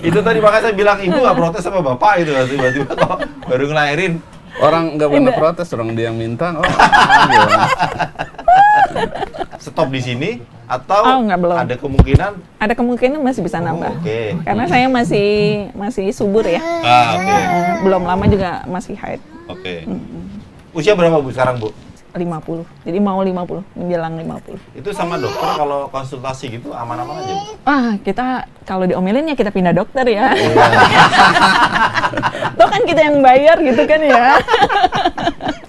Itu tadi makanya saya bilang ibu nggak protes sama bapak itu tiba-tiba kok baru ngelahirin. Orang nggak pernah protes, orang dia yang minta. Stop di sini atau belum. ada kemungkinan? Ada kemungkinan masih bisa nambah. Oke. Karena saya masih subur ya. Oke. Belum lama juga masih haid. Oke. Usia berapa Bu sekarang Bu? 50. Jadi mau 50, menjelang 50. Itu sama dokter kalau konsultasi gitu aman-aman aja Bu? Kita kalau diomelin ya kita pindah dokter ya. Toh kan kita yang bayar gitu kan ya.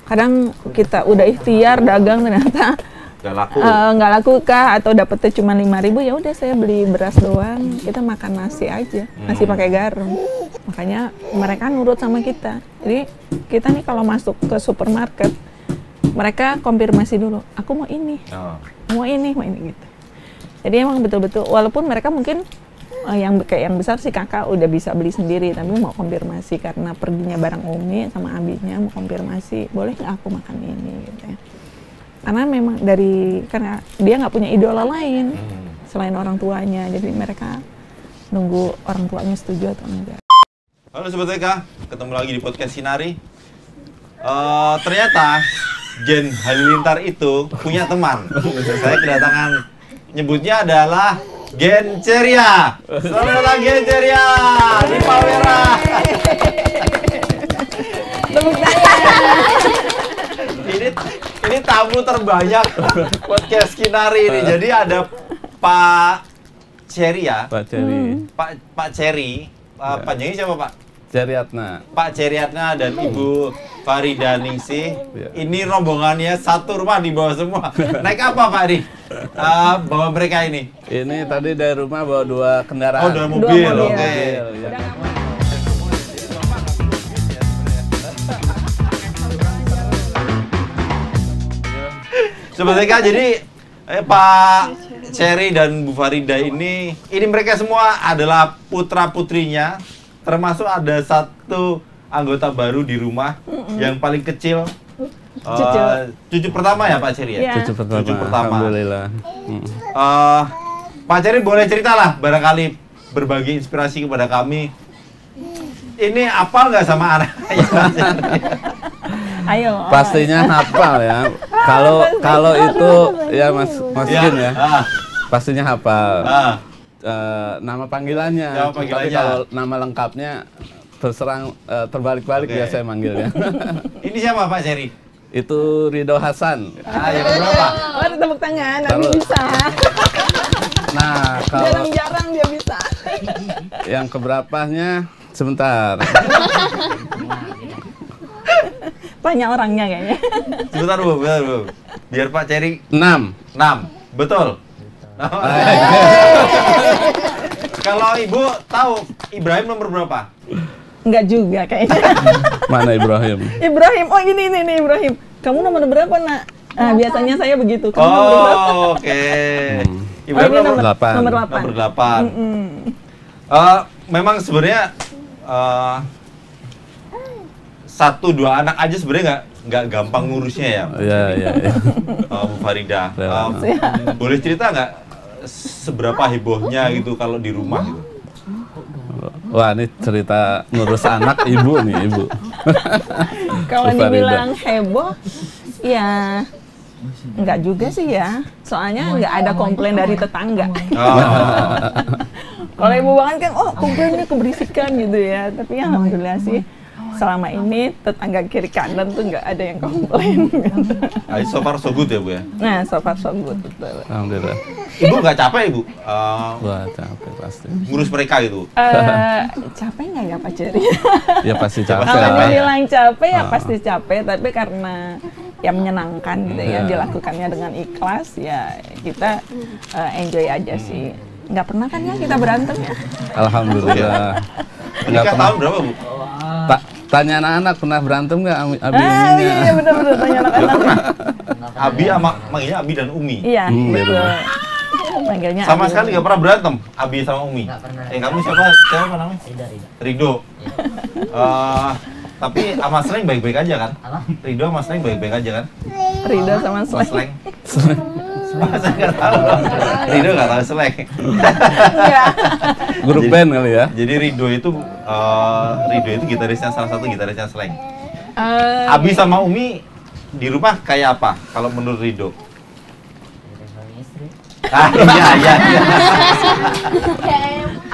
Kadang kita udah ikhtiar dagang ternyata nggak laku kah atau dapetnya cuma 5.000, ya udah saya beli beras doang, kita makan nasi aja, nasi pakai garam. Makanya mereka nurut sama kita. Jadi kita nih kalau masuk ke supermarket, mereka konfirmasi dulu, aku mau ini gitu. Jadi emang betul-betul, walaupun mereka mungkin yang besar sih kakak udah bisa beli sendiri, tapi mau konfirmasi karena perginya bareng Umi sama abinya, mau konfirmasi boleh nggak aku makan ini gitu ya. Karena memang karena dia nggak punya idola lain selain orang tuanya, jadi mereka nunggu orang tuanya setuju atau enggak. Halo Sobat TK, ketemu lagi di podcast Sinari. Ternyata Gen Halilintar itu punya teman. Saya kedatangan, nyebutnya adalah Gen Ceria. Selamat datang Gen Ceria di Pawera. Ini tamu terbanyak podcast Kinari ini. Jadi ada Pak Ceria. Pak Ceri. Pak Ceri. Panjangnya siapa Pak? Ceriatna. Pak Ceriatna dan Ibu Farida Ningsih. Ini rombongannya satu rumah di bawah semua. Naik apa Pak Ri? Bawa mereka ini? Ini tadi dari rumah bawa 2 kendaraan. Oh, 2 mobil. Oke. Ya. Sobat TK, jadi Pak Ceri dan Bu Farida ini mereka semua adalah putra-putrinya, termasuk ada satu anggota baru di rumah yang paling kecil. Cucu pertama ya Pak Ceri ya? Cucu pertama. Alhamdulillah. Pak Ceri boleh ceritalah barangkali berbagi inspirasi kepada kami. Ini hafal nggak sama anaknya? Ayo. Pastinya hafal ya. Kalau itu ya Mas Jin ya. Pastinya hafal. Nama panggilannya. Tapi kalau nama lengkapnya terserang terbalik-balik ya saya manggilnya. Ini siapa Pak Ceri? Itu Ridho Hasan. Yang berapa? Ada tepuk tangan, nanti bisa. Nah, kalau jarang-jarang dia bisa. Yang keberapanya sebentar. Banyak orangnya kayaknya. Sebentar Bu. Biar Pak Ceri 6. Betul. Kalau Ibu tahu Ibrahim nomor berapa? Enggak juga kayaknya. Mana Ibrahim? Ibrahim, oh ini Ibrahim. Kamu nomor berapa nak? Biasanya saya begitu. Kamu nomor berapa? Oke. Ibrahim nomor 8. Nomor 8. Nomor 8. Memang sebenarnya 1-2 anak aja sebenarnya nggak gampang ngurusnya ya. Iya. Bu Farida. Boleh cerita nggak seberapa hebohnya gitu kalau di rumah gitu? Wah, ini cerita ngurus anak ibu nih, ibu. Kalau dibilang heboh, ya enggak juga sih ya. Soalnya nggak ada komplain dari tetangga. Kalau ibu banget kan, komplainnya keberisikan gitu ya. Tapi ya alhamdulillah sih, selama ini tetangga kiri kanan tuh nggak ada yang komplain. Gitu. So far so good ya Bu ya? Nah, so far so good, betul. Alhamdulillah. Ibu nggak capek Ibu? Wah, capek pasti. Ngurus mereka gitu? Capek nggak ya Pak Ceri? Ya pasti capek. Kalau dibilang capek ya pasti capek, tapi karena ya menyenangkan gitu ya, dilakukannya dengan ikhlas ya kita enjoy aja sih. Nggak pernah kan ya kita berantem ya? Alhamdulillah. Nikah tahun berapa Bu? Tanya anak-anak pernah berantem nggak Abi? Iya benar-benar tanya anak-anak. Abi manggilnya Abi dan Umi. Iya betul. Manggilnya sama Abi. sekali nggak pernah berantem Abi sama Umi. Kamu siapa namanya? Ridho. Tapi sama Sleng baik-baik aja kan? Ridho sama Sleng baik-baik aja kan? Ridho sama Sleng. Saya nggak tahu. Rido nggak tahu slang. Grup band kali ya. Jadi Rido itu salah satu gitarisnya slang. Abi sama Umi di rumah kayak apa kalau menurut Rido? Iya.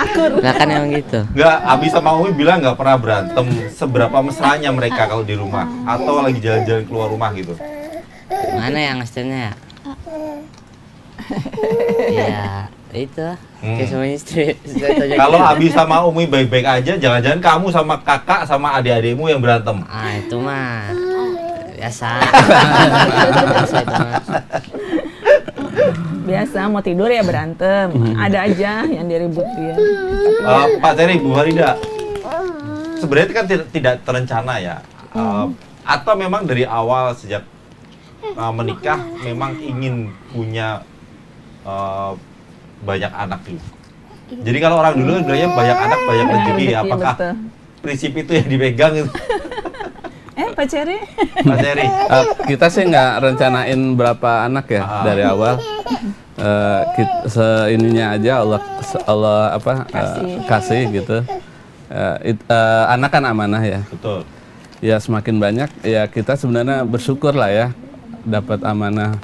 Akur. Nggak kan emang gitu. Nggak, Abi sama Umi bilang nggak pernah berantem. Seberapa mesranya mereka kalau di rumah atau lagi jalan-jalan keluar rumah gitu? Mana yang hasilnya ya? Ya itu kayak sama istri. Kalau Abi sama Umi baik-baik aja, jangan-jangan kamu sama kakak sama adik-adikmu yang berantem. Itu mah biasa. Biasa mau tidur ya berantem. Ada aja yang diributin. Pak Terry, Bu Farida, sebenarnya itu kan tidak terencana ya. Atau memang dari awal sejak menikah memang ingin punya banyak anak dulu. Jadi kalau orang dulu kan bilangnya banyak anak banyak rezeki. Apakah prinsip itu yang dipegang itu? Pak Cherry? Pak Cherry. Kita sih nggak rencanain berapa anak ya dari awal. Ininya aja Allah kasih gitu. Anak kan amanah ya. Betul. Ya semakin banyak ya kita sebenarnya bersyukur lah ya dapat amanah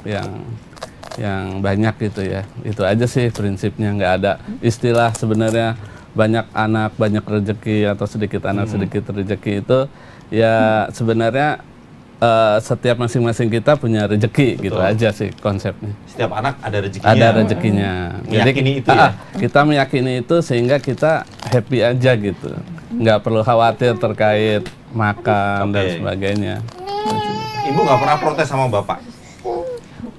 yang banyak gitu ya. Itu aja sih prinsipnya, nggak ada istilah sebenarnya banyak anak banyak rezeki atau sedikit anak sedikit rezeki. Itu ya sebenarnya setiap masing-masing kita punya rezeki. Betul. Gitu aja sih konsepnya. Setiap anak ada rezekinya. Ada rezekinya. Jadi itu ya? Kita meyakini itu sehingga kita happy aja gitu. Nggak perlu khawatir terkait makan dan sebagainya. Ibu nggak pernah protes sama bapak?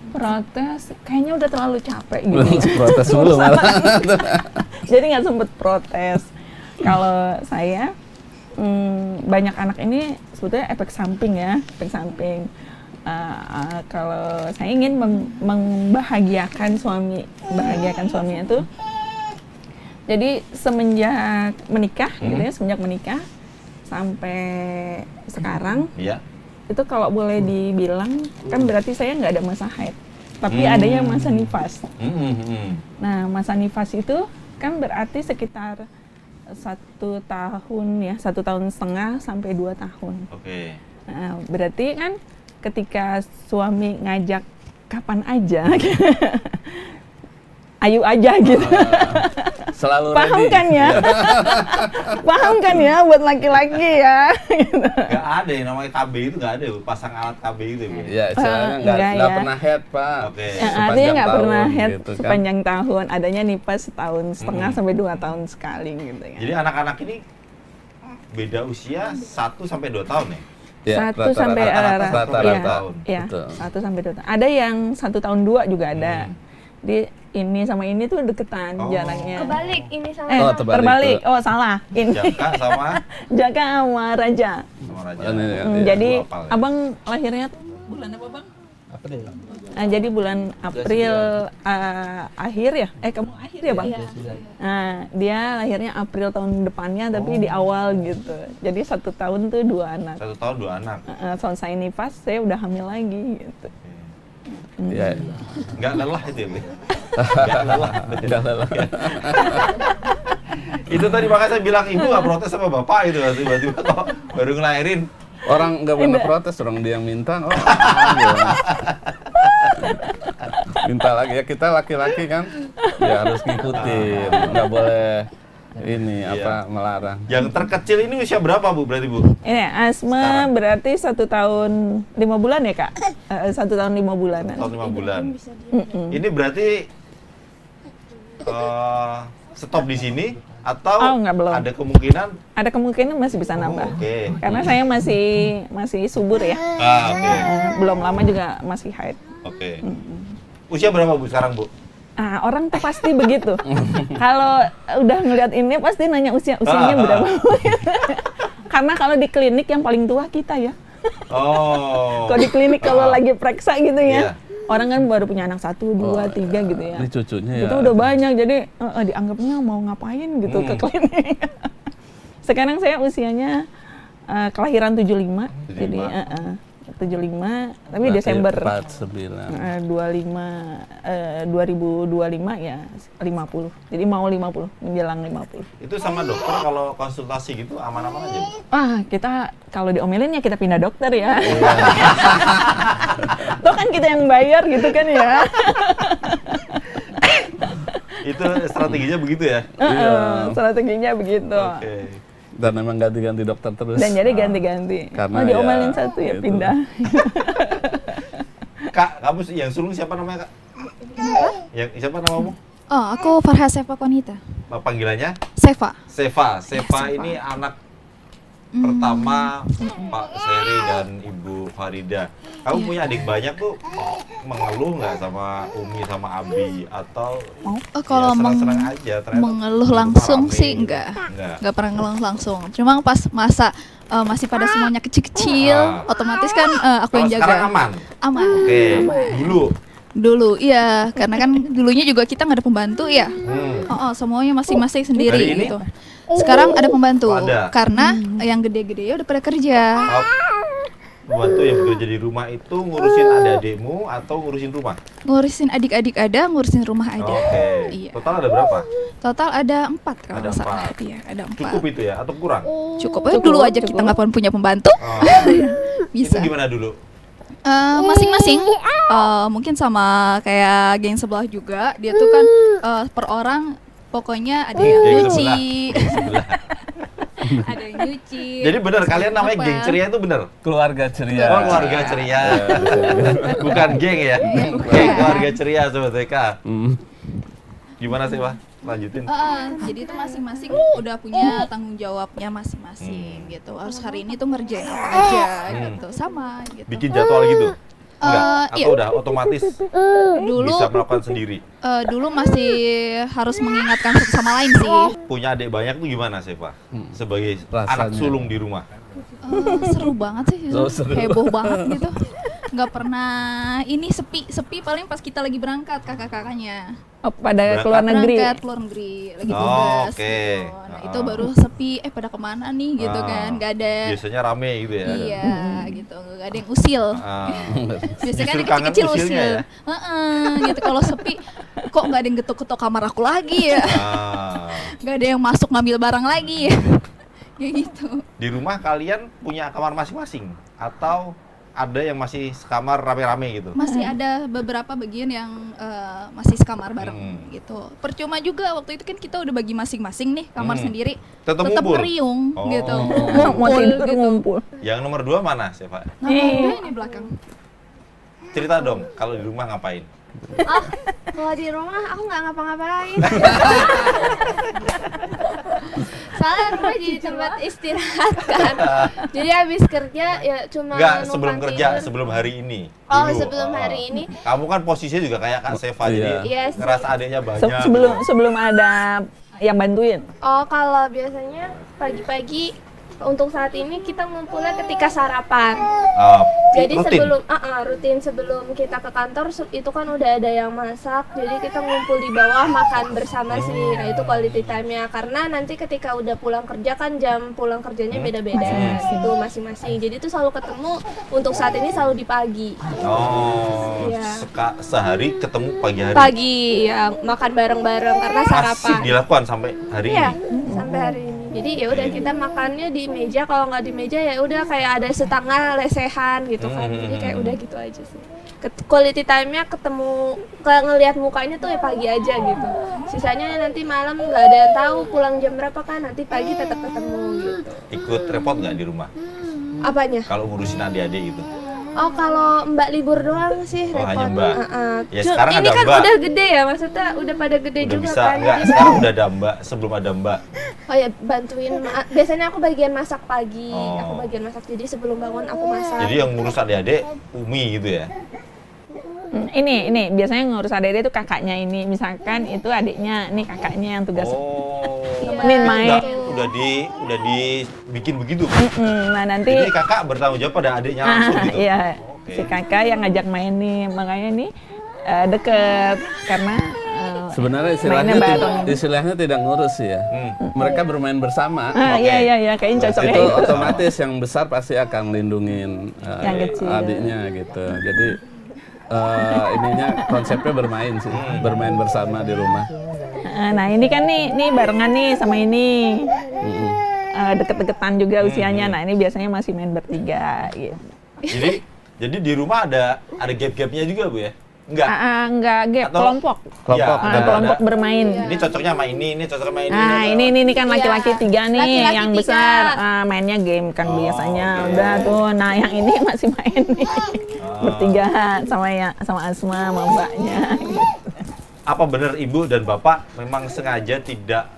Protes, kayaknya udah terlalu capek gitu. Protes dulu malah. Jadi nggak sempet protes. Kalau saya banyak anak ini sebetulnya efek samping ya, efek samping. Kalau saya ingin membahagiakan suaminya itu, jadi semenjak menikah, gitu ya, semenjak menikah sampai sekarang, itu kalau boleh dibilang kan berarti saya nggak ada masa haid, tapi adanya masa nifas. Nah, masa nifas itu kan berarti sekitar 1 tahun ya, 1,5 tahun sampai 2 tahun. Nah, berarti kan ketika suami ngajak kapan aja, ayo aja gitu. Selalu paham ready. Kan ya? Paham kan ya buat laki-laki ya? Gak ada yang namanya KB itu, gak ada pasang alat KB itu. Ya, istilahnya nggak pernah head Pak. Artinya nggak pernah head gitu, sepanjang tahun. Adanya nifas 1,5 tahun sampai 2 tahun sekali gitu ya. Jadi anak-anak ini beda usia 1 sampai 2 tahun ya? Ya, 1 sampai tahun. Ya, 1 sampai 2 tahun. Ada yang 1 tahun 2 juga ada. Di ini sama ini tuh deketan jaraknya. Kebalik ini sama. Terbalik. Oh, salah. Ini. Jaka sama Jaka sama Raja. Jadi Abang lahirnya bulan apa, Bang? April. Jadi bulan April akhir ya? Kamu akhir ya, Bang? Iya. Nah, dia lahirnya April tahun depannya tapi di awal gitu. Jadi 1 tahun tuh 2 anak. 1 tahun 2 anak. Selesai nifas saya udah hamil lagi gitu. Ya. Nggak lelah itu ya, Bu? Nggak lelah. Itu tadi makanya saya bilang ibu nggak protes sama bapak itu, tiba-tiba kok baru ngelahirin. Orang nggak pernah protes, orang dia yang minta. Minta lagi ya, kita laki-laki kan ya harus ngikutin, nggak boleh melarang. Yang terkecil ini usia berapa, Bu, berarti, Bu? Ini Asma sekarang berarti 1 tahun 5 bulan ya, Kak? 1 tahun 5 bulan. 1 tahun 5 bulan. Ini berarti stop di sini atau belum. Ada kemungkinan? Ada kemungkinan masih bisa nambah. Karena saya masih subur ya. Belum lama juga masih haid. Usia berapa, Bu, sekarang, Bu? Orang tuh pasti begitu. Kalau udah ngeliat ini pasti nanya usianya berapa. Karena kalau di klinik yang paling tua kita ya. Kalau di klinik kalau lagi periksa gitu ya. Orang kan baru punya anak 1, 2, 3 gitu ya. Ini cucunya ya. Kita udah banyak, jadi dianggapnya mau ngapain gitu ke klinik. Sekarang saya usianya kelahiran 75. Jadi tapi Desember 49. 2025 ya 50. Jadi mau 50, menjelang 50. Itu sama dokter kalau konsultasi gitu aman-aman aja, Bu? Kita kalau diomelin ya kita pindah dokter ya. Tuh kan kita yang bayar gitu kan ya. Itu strateginya begitu ya? Strateginya begitu. Oke. Dan memang ganti-ganti dokter terus. Dan jadi ganti-ganti. Karena diomelin satu ya gitu. pindah. Kak, kamu yang sulung siapa namanya, Kak? Siapa namamu? Oh, aku Farha Seva Konita. Panggilannya? Seva. Seva. Seva. Ini anak pertama Pak Seri dan Ibu Farida. Kamu punya adik banyak tuh, mengeluh nggak sama Umi sama Abi atau Kalau senang-senang aja? mengeluh langsung sih enggak pernah ngeluh langsung. Cuma pas masa masih pada semuanya kecil-kecil, otomatis kan aku yang jaga. Sekarang aman. Oke. Dulu iya, karena kan dulunya juga kita nggak ada pembantu ya. Semuanya masing-masing sendiri Hari ini? gitu. Sekarang ada pembantu, ada. Karena yang gede-gede udah pada kerja. Pembantu yang bekerja di rumah itu ngurusin adik-adikmu atau ngurusin rumah? Ngurusin adik-adik ada, ngurusin rumah ada. Oke. Iya. Total ada berapa? Total ada 4 kalau Ada nggak salah. 4. Iya, ada 4. Cukup itu ya atau kurang? Cukup. Dulu aja kita nggak punya pembantu. Bisa. Itu gimana dulu? Masing-masing mungkin sama kayak geng sebelah juga, dia tuh kan per orang pokoknya ada yang nyuci. Ada yang nyuci. Jadi benar kalian namanya geng ceria itu benar? Keluarga ceria. Oh, keluarga ceria. Bukan geng ya? Geng keluarga ceria Sobat TK. Gimana sih, Pak? Lanjutin. Jadi itu masing-masing udah punya tanggung jawabnya masing-masing gitu. Harus hari ini tuh ngerjain apa aja gitu. Sama gitu. Bikin jadwal gitu? Enggak? Atau iya. udah otomatis Dulu bisa melakukan sendiri? dulu masih harus mengingatkan satu sama lain sih. Punya adik banyak tuh gimana sih, Pak? Sebagai Rasanya. anak sulung di rumah? Seru banget sih, Seru. heboh banget gitu. Nggak pernah ini sepi paling pas kita lagi berangkat kakak-kakaknya. Pada keluar negeri. Berangkat keluar negeri lagi tugas. Oke. Gitu. Nah, itu baru sepi. Pada kemana nih gitu kan? Nggak ada. Biasanya rame gitu ya? Iya gitu. Nggak ada yang usil. Biasanya kan Justru yang kangen kecil usilnya usil. Gitu. Kalau sepi, kok nggak ada yang getok-getok kamar aku lagi ya? Nggak ada yang masuk ngambil barang lagi ya? Kayak gitu. Di rumah kalian punya kamar masing-masing atau ada yang masih sekamar rame-rame gitu? Masih ada beberapa bagian yang masih sekamar bareng gitu. Percuma juga waktu itu kan kita udah bagi masing-masing nih kamar sendiri. Tetap ngeriung Oh. gitu. Mau tidur ngumpul. Yang nomor 2 mana sih, Pak? Nah, ini belakang. Cerita dong, kalau di rumah ngapain? Kalau di rumah aku nggak ngapa-ngapain. Soalnya rumah jadi tempat istirahat kan. Jadi habis kerja ya cuma Enggak, numpang sebelum kerja, tidur. sebelum hari ini. Oh, Dulu. sebelum hari ini. Kamu kan posisinya juga kayak Kak Seva, jadi Iya sih. ngerasa adiknya banyak. Sebelum ada yang bantuin. Oh, kalau biasanya pagi-pagi untuk saat ini kita ngumpulnya ketika sarapan. Jadi rutin? rutin sebelum kita ke kantor itu kan udah ada yang masak. Jadi kita ngumpul di bawah makan bersama sih. Nah, itu quality time-nya karena nanti ketika udah pulang kerja kan jam pulang kerjanya beda-beda gitu masing-masing. Jadi itu selalu ketemu untuk saat ini selalu di pagi. Oh, Iya. Sehari ketemu pagi hari. Pagi ya makan bareng-bareng karena sarapan. Masih dilakukan sampai hari Iya, ini. sampai hari ini. Jadi ya udah kita makannya di meja, kalau nggak di meja ya udah kayak ada setengah lesehan gitu kan. Jadi kayak udah gitu aja sih. Quality time-nya ketemu, ngelihat mukanya tuh ya pagi aja gitu. Sisanya nanti malam nggak ada yang tahu pulang jam berapa kan, nanti pagi tetap ketemu gitu. Ikut repot nggak di rumah? Apanya? Kalau ngurusin adik-adik gitu? Oh, kalau Mbak libur doang sih repot. hanya Mbak. Ya, Cuma sekarang ini ada kan Mbak. udah gede ya, maksudnya udah pada gede Udah juga bisa, kan. enggak, Jadi sekarang udah ada Mbak, sebelum ada Mbak. oh ya biasanya biasanya aku bagian masak pagi, Oh. aku bagian masak, jadi sebelum bangun aku masak. Jadi yang ngurus adik-adik Umi gitu ya? Ini biasanya ngurus adik itu kakaknya ini, misalkan itu adiknya, nih kakaknya yang tugas. Oh, Nemenin main. udah dibikin begitu. Nah nanti Jadi kakak bertanggung jawab pada adiknya langsung gitu? iya, Oke. si kakak yang ngajak main nih, makanya nih deket karena Sebenarnya istilahnya tidak ngurus sih ya. Mereka bermain bersama. Iya, kayaknya cocok itu otomatis yang besar pasti akan lindungin adiknya gitu. Jadi ininya konsepnya bermain sih, bermain bersama di rumah. Nah ini kan nih barengan nih sama ini. Deket-deketan juga usianya. Nah ini biasanya masih main bertiga gitu. Jadi di rumah ada gap-gapnya juga Bu ya? Enggak gap, kelompok bermain. Ini cocoknya sama ini cocoknya sama ini. Nah ini kan laki-laki 3 nih, laki-laki yang 3. Besar mainnya game kan biasanya. Udah tuh, nah yang ini masih main nih bertiga sama Asma, sama mbaknya. Gitu. Apa benar Ibu dan Bapak memang sengaja tidak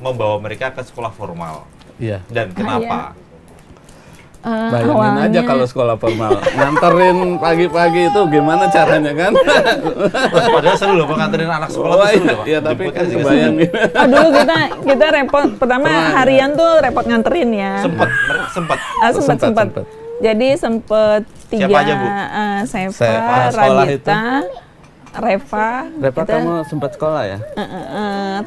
membawa mereka ke sekolah formal? Iya. Dan kenapa? Bayangin aja kalau sekolah formal, nganterin pagi-pagi itu gimana caranya kan? Padahal seru loh, nganterin anak sekolah seru loh. Iya, tapi kan bayangin. Dulu kita repot, pertama harian tuh repot nganterin ya. Sempet. Jadi sempet 3, Seva, Radita, Reva, kamu sempat sekolah ya?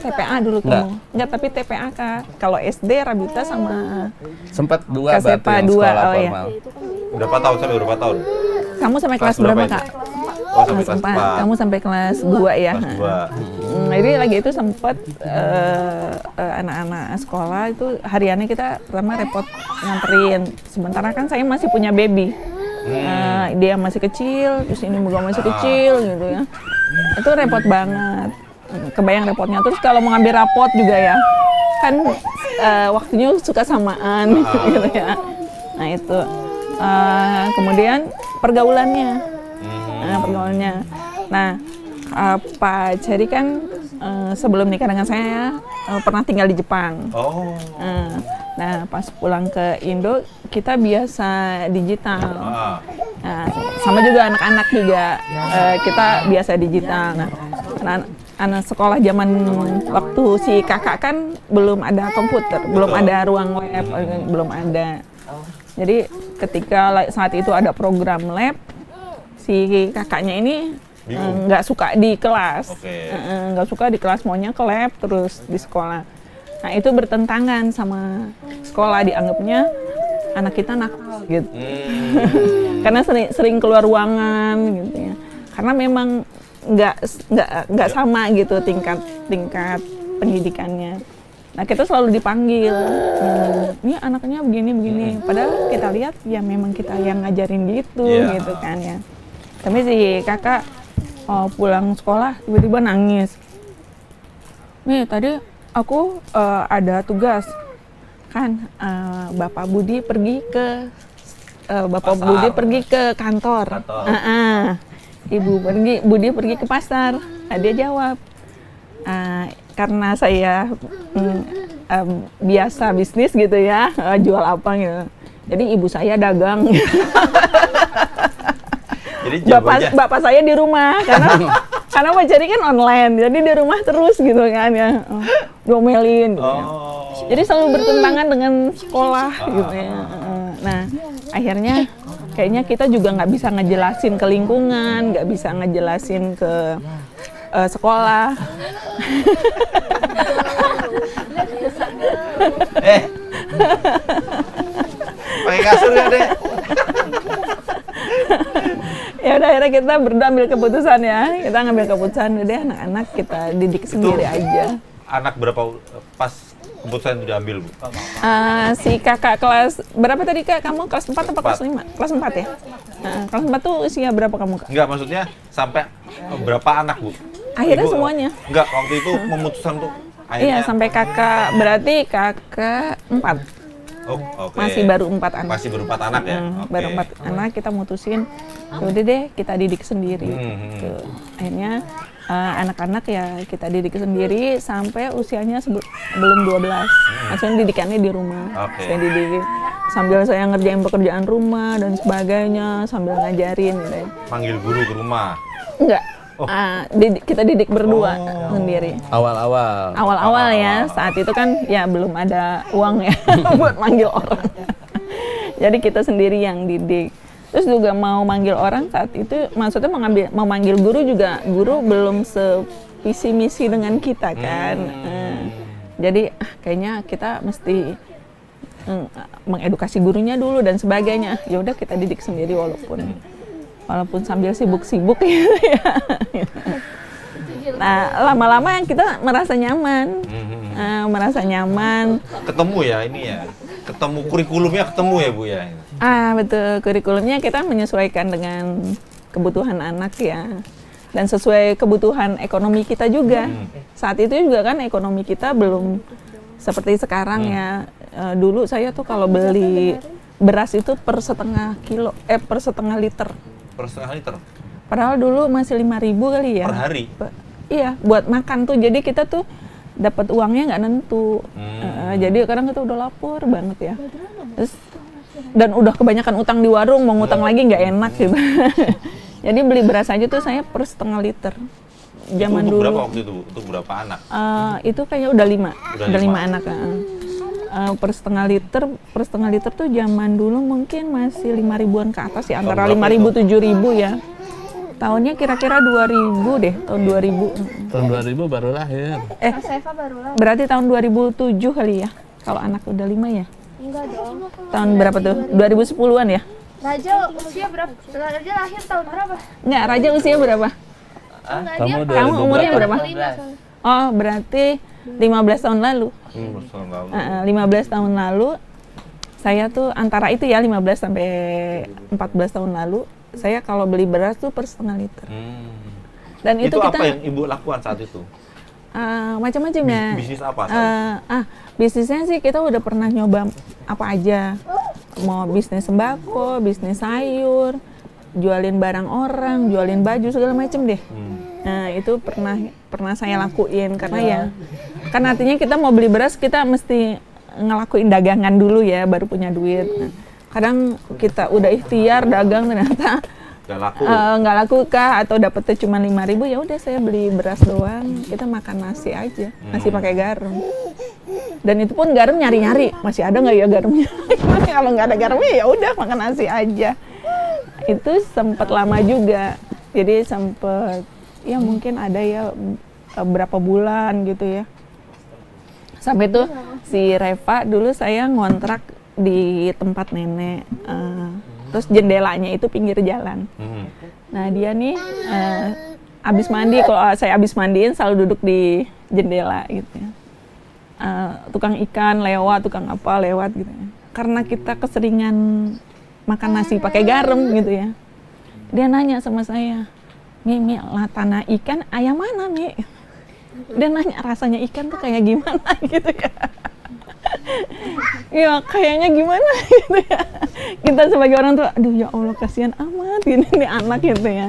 TPA dulu kamu. Enggak, tapi TPA Kak. Kalau SD Rabita sama sempat 2 berarti yang sekolah formal. Berapa tahun sampai berapa tahun? Kamu sampai kelas berapa Kak? Sampai kelas 4. Kamu sampai kelas 2 ya. Jadi lagi itu sempat anak-anak sekolah itu hariannya kita pertama repot nganterin. Sementara kan saya masih punya baby. Dia masih kecil, terus ini juga masih kecil gitu ya. Itu repot banget. Kebayang repotnya. Terus kalau mau ngambil rapot juga ya, kan waktunya suka samaan gitu ya. Nah itu. Kemudian pergaulannya. Nah, Pak Ceri kan sebelum nikah dengan saya pernah tinggal di Jepang. Nah, pas pulang ke Indo, kita biasa digital. Nah, sama juga anak-anak juga, kita biasa digital. Nah, anak sekolah zaman waktu si kakak kan belum ada komputer, belum ada ruang lab, belum ada. Jadi ketika saat itu ada program lab, si kakaknya ini nggak suka di kelas, nggak suka di kelas, maunya ke lab terus di sekolah. Nah itu bertentangan sama sekolah, dianggapnya anak kita nakal gitu. Karena sering keluar ruangan gitu ya. Karena memang nggak sama gitu tingkat pendidikannya. Nah kita selalu dipanggil, ini anaknya begini. Padahal kita lihat ya memang kita yang ngajarin gitu kan ya. Tapi si kakak pulang sekolah tiba-tiba nangis. Nih tadi aku ada tugas kan, Bapak Budi pergi ke pergi ke kantor. Ibu Budi pergi ke pasar. Nah, dia jawab, karena saya biasa bisnis gitu ya, jual apa gitu. Jadi ibu saya dagang. Jadi bapak saya di rumah karena Pak Ceri kan online, jadi di rumah terus gitu kan ya, domelin gitu ya. Jadi selalu bertentangan dengan sekolah gitu ya. Nah akhirnya kayaknya kita juga nggak bisa ngejelasin ke lingkungan, nggak bisa ngejelasin ke sekolah. Pakai kasur ya deh. Ya udah akhirnya kita berdua ambil keputusan ya. Kita ngambil keputusan deh anak-anak kita didik sendiri aja. Anak berapa pas keputusan itu diambil, Bu? Si kakak kelas berapa tadi Kak? Kamu kelas 4 atau kelas 5? Kelas 4 ya? Kelas 4 tuh usia berapa kamu Kak? Enggak, maksudnya sampai berapa anak, Bu? Akhirnya semuanya. Enggak, waktu itu memutuskan tuh akhirnya. Iya, sampai kakak, berarti kakak 4. Oh, okay. Masih baru 4 anak. Masih baru 4 anak ya? Baru 4 anak, kita mutusin, yaudah deh kita didik sendiri. Gitu. Akhirnya anak-anak ya kita didik sendiri sampai usianya belum 12. Maksudnya didikannya di rumah. Saya didik sambil saya ngerjain pekerjaan rumah dan sebagainya, sambil ngajarin gitu. Panggil guru ke rumah? Enggak. Kita didik berdua sendiri. Awal-awal ya, saat itu kan ya belum ada uang ya buat manggil orang. Jadi kita sendiri yang didik. Terus juga mau manggil orang saat itu, maksudnya mau manggil guru juga, guru belum visi misi dengan kita kan. Jadi kayaknya kita mesti mengedukasi gurunya dulu dan sebagainya. Ya udah kita didik sendiri walaupun sambil sibuk-sibuk gitu ya. Nah, lama-lama yang kita merasa nyaman. Ketemu ya ini ya. Ketemu kurikulumnya ketemu ya Bu ya. Betul, kurikulumnya kita menyesuaikan dengan kebutuhan anak ya. Dan sesuai kebutuhan ekonomi kita juga. Saat itu juga kan ekonomi kita belum seperti sekarang ya. Dulu saya tuh kalau beli beras itu per setengah liter. Per setengah liter? Padahal dulu masih 5.000 kali ya. Per hari? Iya, buat makan tuh. Jadi kita tuh dapat uangnya nggak nentu. Jadi kadang kita udah lapar banget ya. Terus, dan udah kebanyakan utang di warung, mau ngutang lagi nggak enak gitu. Jadi beli beras aja tuh saya per setengah liter. Zaman dulu. Berapa waktu itu? Untuk berapa anak? Itu kayaknya udah 5. Udah 5 anak. Per setengah liter tuh zaman dulu mungkin masih 5.000-an ke atas ya, antara 5.000 7.000 ya. Tahunnya kira-kira 2000 deh, tahun 2000. Tahun 2000 baru lahir. Mas Eva baru lahir. Berarti tahun 2007 kali ya. Kalau anak udah 5 ya? Enggak dong. Tahun berapa tuh? 2010-an ya? Raja usia berapa? Raja lahir tahun berapa? Enggak, Raja usia berapa? Kamu umurnya berapa? Oh, berarti 15 tahun lalu. 15 tahun lalu saya tuh antara itu ya 15 sampai 14 tahun lalu saya kalau beli beras tuh per setengah liter. Dan itu kita, apa yang Ibu lakukan saat itu? Macam-macam ya. Bisnis apa saat itu? Bisnisnya sih kita udah pernah nyoba apa aja. Mau bisnis sembako, bisnis sayur, jualin barang orang, jualin baju segala macam deh. Nah, itu pernah saya lakuin karena ya kan artinya kita mau beli beras kita mesti ngelakuin dagangan dulu ya baru punya duit. Nah, kadang kita udah ikhtiar dagang ternyata nggak laku kah atau dapetnya cuma 5.000, ya udah saya beli beras doang, kita makan nasi aja, nasi pakai garam. Dan itu pun garam nyari-nyari, masih ada nggak ya garamnya? Kalau nggak ada garamnya ya udah makan nasi aja. Itu sempat lama juga, jadi sempat ya mungkin ada ya berapa bulan gitu ya. Sampai tuh si Reva dulu saya ngontrak di tempat nenek, terus jendelanya itu pinggir jalan. Nah dia nih abis mandi, kalau saya abis mandiin selalu duduk di jendela gitu ya. Tukang ikan lewat, tukang apa lewat gitu ya. Karena kita keseringan makan nasi pakai garam gitu ya. Dia nanya sama saya, Mi, lah tanah ikan ayam mana Mi? Dia nanya rasanya ikan tuh kayak gimana gitu ya. Ya kayaknya gimana gitu ya. Kita sebagai orang tua, aduh ya Allah kasihan amat gini nih anak gitu ya.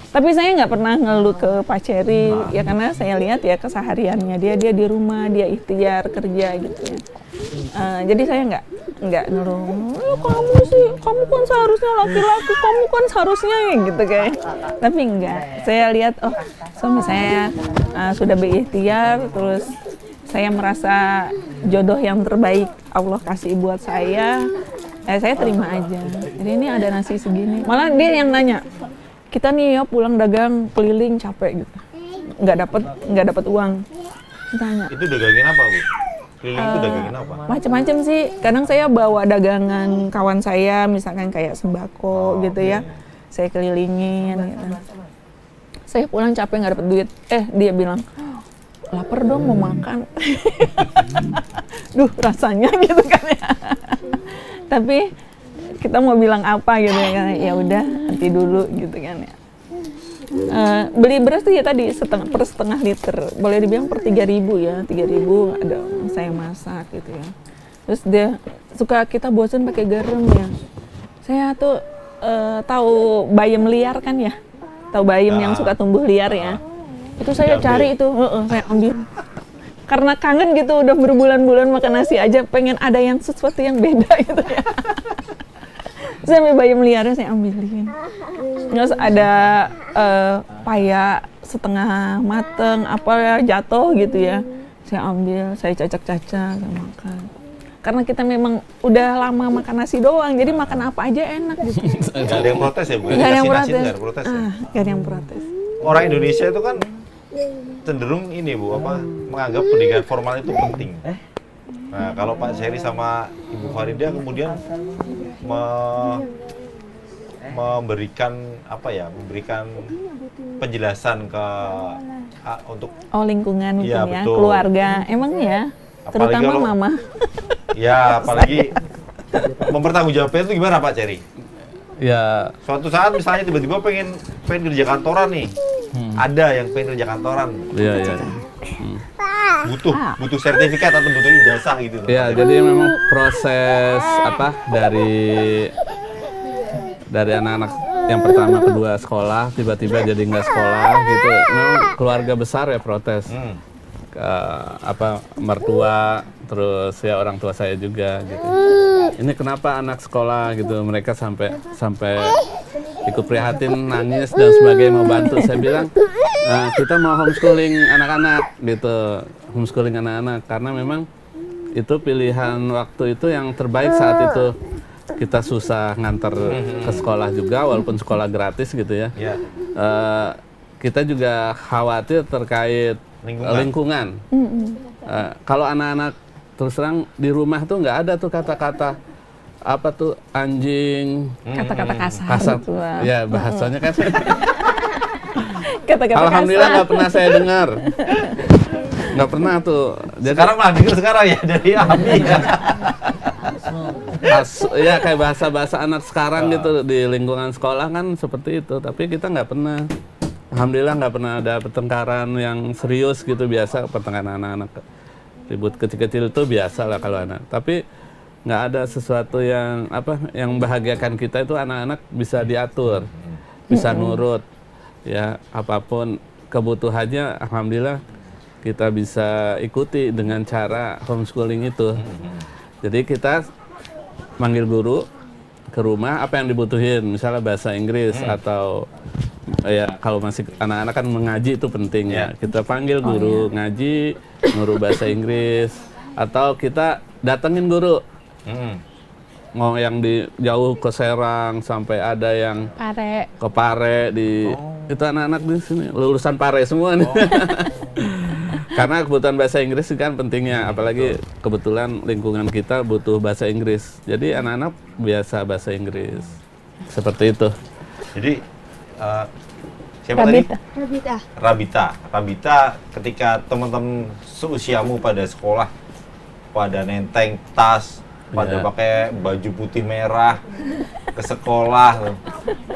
Tapi saya nggak pernah ngeluh ke Pak Cherry ya karena saya lihat ya kesehariannya dia di rumah, dia ikhtiar kerja gitu ya. Jadi saya nggak ngeluh, kamu kan seharusnya laki-laki, kamu kan seharusnya gitu kayak. Tapi enggak, saya lihat suami saya sudah berikhtiar, terus saya merasa jodoh yang terbaik Allah kasih buat saya terima aja. Jadi ini ada nasi segini, malah dia yang nanya, kita nih ya pulang dagang keliling capek gitu, nggak dapat uang. Tanya. Itu dagangin apa Bu? Keliling itu dagangin apa? Macam-macam sih. Kadang saya bawa dagangan kawan saya, misalkan kayak sembako gitu ya. Saya kelilingin gitu. Saya pulang capek nggak dapet duit. Dia bilang, lapar dong mau makan. Duh rasanya gitu kan ya. Tapi kita mau bilang apa gitu ya. Ya udah nanti dulu gitu kan ya. Beli beras tuh ya tadi per setengah liter, boleh dibilang per 3.000 ya, 3.000 ada saya masak gitu ya. Terus dia suka kita bosan pakai garam ya. Saya tuh tahu bayam liar kan ya, tahu bayam yang suka tumbuh liar ya. Itu saya cari itu, saya ambil. Karena kangen gitu, udah berbulan-bulan makan nasi aja, pengen ada yang sesuatu yang beda gitu ya. Sampai bayam liarnya saya ambilin. Terus ada paya setengah mateng apa ya jatuh gitu ya. Saya ambil, saya cacak-cacak, saya makan. Karena kita memang udah lama makan nasi doang, jadi makan apa aja enak gitu. Gak ada yang protes ya Bu? Gak ada yang protes. Gak ada yang protes. Gak ada yang protes. Orang Indonesia itu kan cenderung ini Bu, menganggap pendidikan formal itu penting. Nah, kalau Pak Seri sama Ibu Farida kemudian memberikan memberikan penjelasan untuk lingkungan ya, mungkin ya, keluarga. Emang ya, terutama kalau, mama. Ya, apalagi mempertanggungjawabkan itu gimana Pak Seri? Ya, suatu saat misalnya tiba-tiba pengen kerja kantoran nih. Ada yang pengen kerja kantoran. Iya. Butuh sertifikat atau butuh ijazah gitu. Ya, jadi memang proses dari anak-anak yang pertama kedua sekolah tiba-tiba jadi nggak sekolah gitu. Memang keluarga besar ya protes. Mertua, terus ya orang tua saya juga gitu. Ini kenapa anak sekolah gitu, mereka sampai ikut prihatin, nangis dan sebagainya, mau bantu. Saya bilang kita mau homeschooling anak-anak gitu, homeschooling anak-anak karena memang itu pilihan waktu itu yang terbaik saat itu. Kita susah nganter ke sekolah juga, walaupun sekolah gratis gitu ya. Kita juga khawatir terkait lingkungan. Kalau anak-anak terus terang di rumah tuh nggak ada tuh kata-kata apa tuh anjing, kata-kata kasar. Ya bahasanya kan. Kata-kata Alhamdulillah nggak pernah saya dengar. Nggak pernah tuh. Jadi, sekarang malah dengar sekarang ya dari Abi ya. Ya kayak bahasa-bahasa anak sekarang gitu di lingkungan sekolah kan seperti itu. Tapi kita nggak pernah. Alhamdulillah nggak pernah ada pertengkaran yang serius gitu. Biasa pertengkaran anak-anak ribut kecil-kecil itu biasa lah kalau anak. Tapi nggak ada sesuatu yang yang membahagiakan kita itu anak-anak bisa diatur, bisa nurut, ya apapun kebutuhannya. Alhamdulillah kita bisa ikuti dengan cara homeschooling itu. Jadi kita manggil guru ke rumah apa yang dibutuhin, misalnya bahasa Inggris atau ya kalau masih anak-anak kan mengaji itu penting ya. Kita panggil guru ngaji, guru bahasa Inggris, atau kita datengin guru. Mau yang di jauh ke Serang sampai ada yang ke Pare itu anak-anak di sini lulusan Pare semua nih. Karena kebutuhan bahasa Inggris kan pentingnya, apalagi kebetulan lingkungan kita butuh bahasa Inggris. Jadi anak-anak biasa bahasa Inggris. Seperti itu. Jadi siapa Rabita. tadi? Rabita ketika teman-teman seusiamu pada sekolah pada nenteng tas, pada pakai baju putih merah ke sekolah.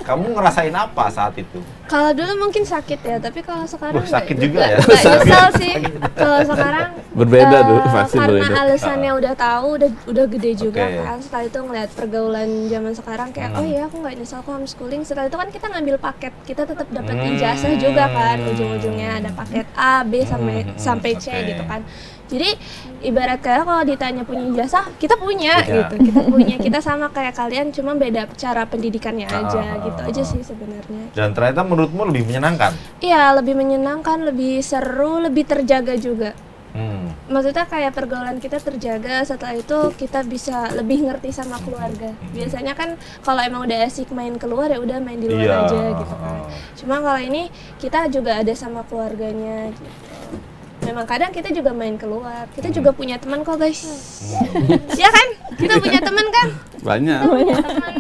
Kamu ngerasain apa saat itu? Kalau dulu mungkin sakit ya, tapi kalau sekarang sakit juga ya? Nggak nyesel sih. Kalau sekarang berbeda dulu, pasti karena berbeda. alasannya udah tahu, udah gede juga kan. Setelah itu ngeliat pergaulan zaman sekarang kayak oh iya aku nggak nyesel kok homeschooling. Setelah itu kan kita ngambil paket, kita tetap dapat ijazah juga kan. Ujung-ujungnya ada paket A, B sampai C gitu kan. Jadi ibarat kayak kalau ditanya punya ijazah, kita punya gitu. Kita sama kayak kalian, cuma beda cara pendidikannya aja gitu aja sih sebenarnya. Dan ternyata menurutmu lebih menyenangkan? Iya, lebih menyenangkan, lebih seru, lebih terjaga juga. Maksudnya kayak pergaulan kita terjaga, setelah itu kita bisa lebih ngerti sama keluarga. Biasanya kan kalau emang udah asik main keluar ya udah main di luar aja gitu kan. Cuma kalau ini kita juga ada sama keluarganya gitu. Memang kadang kita juga main keluar, kita juga punya teman kok guys. Ya kan? Kita punya teman kan? Banyak.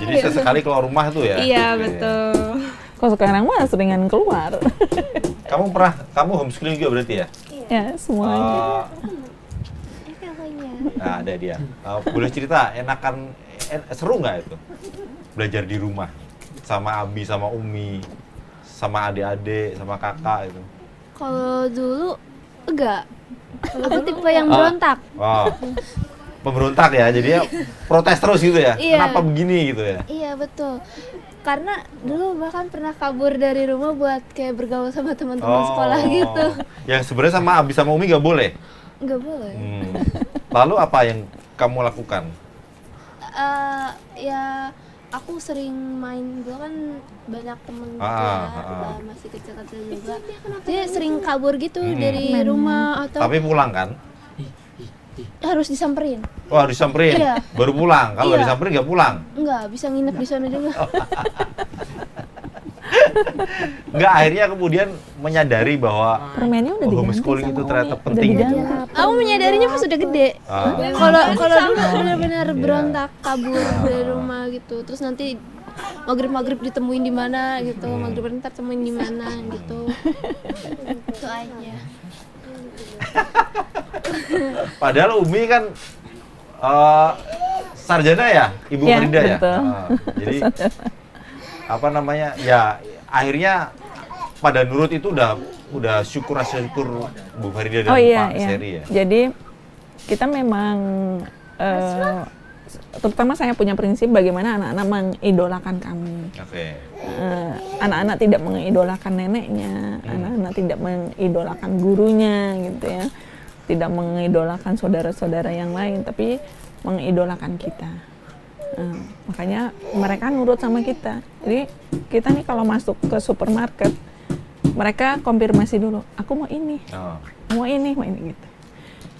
Jadi sesekali keluar rumah tuh ya? Iya betul. Kok sekarang mah seringan keluar. Kamu homeschooling juga berarti ya? Ya semuanya. Nah ada dia. Boleh cerita, seru nggak itu? Belajar di rumah sama Abi, sama Umi, sama adik-adik, sama kakak itu? Kalau dulu enggak. Aku tipe yang berontak. Pemberontak ya, jadi ya protes terus gitu ya? Iya. Kenapa begini gitu ya? Iya betul. Karena dulu bahkan pernah kabur dari rumah buat kayak bergaul sama teman-teman sekolah gitu. Yang sebenarnya sama Abi sama Umi nggak boleh? Nggak boleh. Lalu apa yang kamu lakukan? Ya aku sering main dulu kan banyak temen gitu ya, masih kecil-kecil juga. Jadi sering kabur gitu dari rumah atau. Tapi pulang kan? Harus disamperin. Oh harus disamperin? Iya. Baru pulang? Kalau nggak disamperin nggak pulang? Enggak, bisa nginep di sana juga. Nggak, akhirnya kemudian menyadari bahwa permennya udah diganti homeschooling itu sama ternyata Umi. penting. Aku menyadarinya pas udah gede. Kalau dulu benar-benar berontak kabur dari rumah gitu. Terus nanti maghrib ditemuin di mana gitu. Maghrib ntar temuin di mana gitu. Itu aja. Padahal Umi kan sarjana ya, Ibu Ya, Farida ya. betul. Jadi apa namanya? Ya akhirnya pada nurut itu udah syukur Bu Farida dan Pak Seri ya. Jadi kita memang terutama saya punya prinsip bagaimana anak-anak mengidolakan kami. Oke. Anak-anak tidak mengidolakan neneknya, anak-anak tidak mengidolakan gurunya gitu ya. Tidak mengidolakan saudara-saudara yang lain, tapi mengidolakan kita. Makanya mereka nurut sama kita. Jadi kita nih kalau masuk ke supermarket, mereka konfirmasi dulu, aku mau ini, mau ini gitu.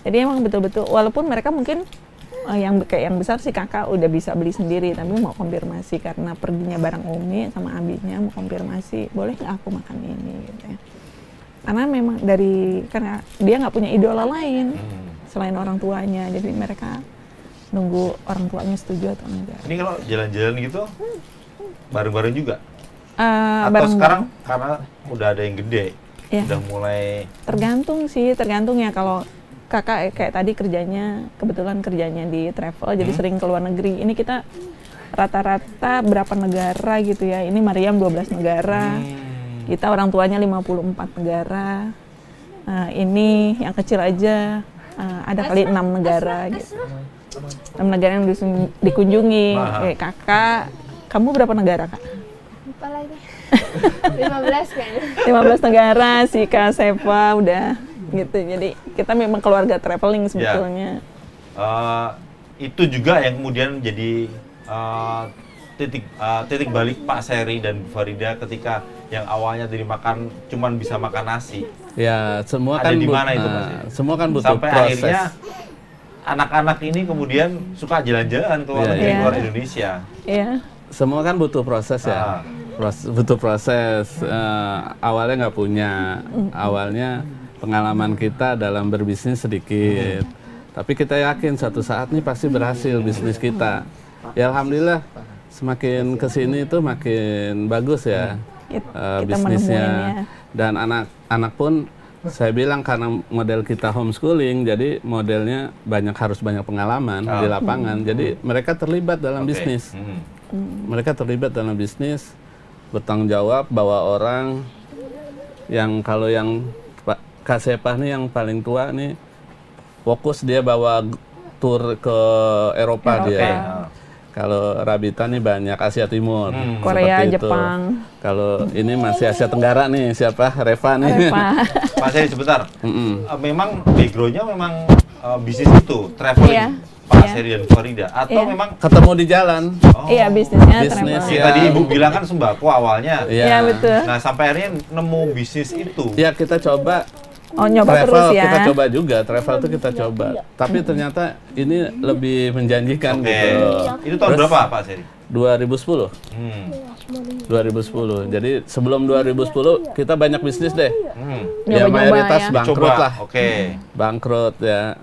Jadi emang betul-betul, walaupun mereka mungkin yang besar sih kakak udah bisa beli sendiri, tapi mau konfirmasi karena perginya bareng Umi sama abinya, mau konfirmasi, boleh nggak aku makan ini gitu ya. Karena memang karena dia nggak punya idola lain selain orang tuanya, jadi mereka nunggu orang tuanya setuju atau enggak. Ini kalau jalan-jalan gitu bareng-bareng juga? Atau Bareng sekarang karena udah ada yang gede, ya. Udah mulai? Tergantung ya, kalau kakak kayak tadi kebetulan kerjanya di travel, jadi sering ke luar negeri. Ini kita rata-rata berapa negara gitu ya, ini Mariam 12 negara. Kita orang tuanya 54 negara. Ini yang kecil aja ada kali 6 negara gitu. 6 negara yang dikunjungi. Kayak kakak, kamu berapa negara kak? Lupa lagi. 15 kayaknya. 15 negara, si Kak Sepa udah gitu. Jadi kita memang keluarga traveling sebetulnya. Itu juga yang kemudian jadi titik balik Pak Seri dan Bu Farida ketika yang awalnya dari makan cuman bisa makan nasi. Ya, semua ada kan di mana itu Mas? Semua kan butuh sampai proses. Akhirnya anak-anak ini kemudian suka jalan-jalan ke luar Indonesia. Iya. Semua kan butuh proses ya. Butuh proses. Awalnya nggak punya. Awalnya pengalaman kita dalam berbisnis sedikit. Tapi kita yakin suatu saat nih pasti berhasil bisnis kita. Ya alhamdulillah semakin kesini itu makin bagus ya. Bisnisnya. Dan anak-anak pun saya bilang karena model kita homeschooling, jadi modelnya harus banyak pengalaman di lapangan. Jadi mereka terlibat dalam bisnis. Mereka terlibat dalam bisnis, bertanggung jawab, bawa orang. Kalau yang Kak Sepah nih yang paling tua nih, fokus dia bawa tur ke Eropa dia. Kalau Rabita nih banyak Asia Timur, Korea, Jepang. Kalau ini masih Asia Tenggara nih, siapa? Reva nih. Pak Seri sebentar. Memang backgroundnya memang bisnis itu, traveling. Pak Seri dan Farida, atau memang ketemu di jalan? Iya, bisnisnya bisnis. traveling. Tadi Ibu bilang kan sembako awalnya. Iya, betul. Nah, sampai akhirnya nemu bisnis itu. Ya, kita coba. Nyoba travel terus ya. Kita coba juga, travel itu kita coba. Tapi ternyata ini lebih menjanjikan gitu. Itu tahun berapa Pak Seri? 2010. 2010. Jadi sebelum 2010 kita banyak bisnis deh. Ya mayoritas bangkrut lah. Bangkrut ya.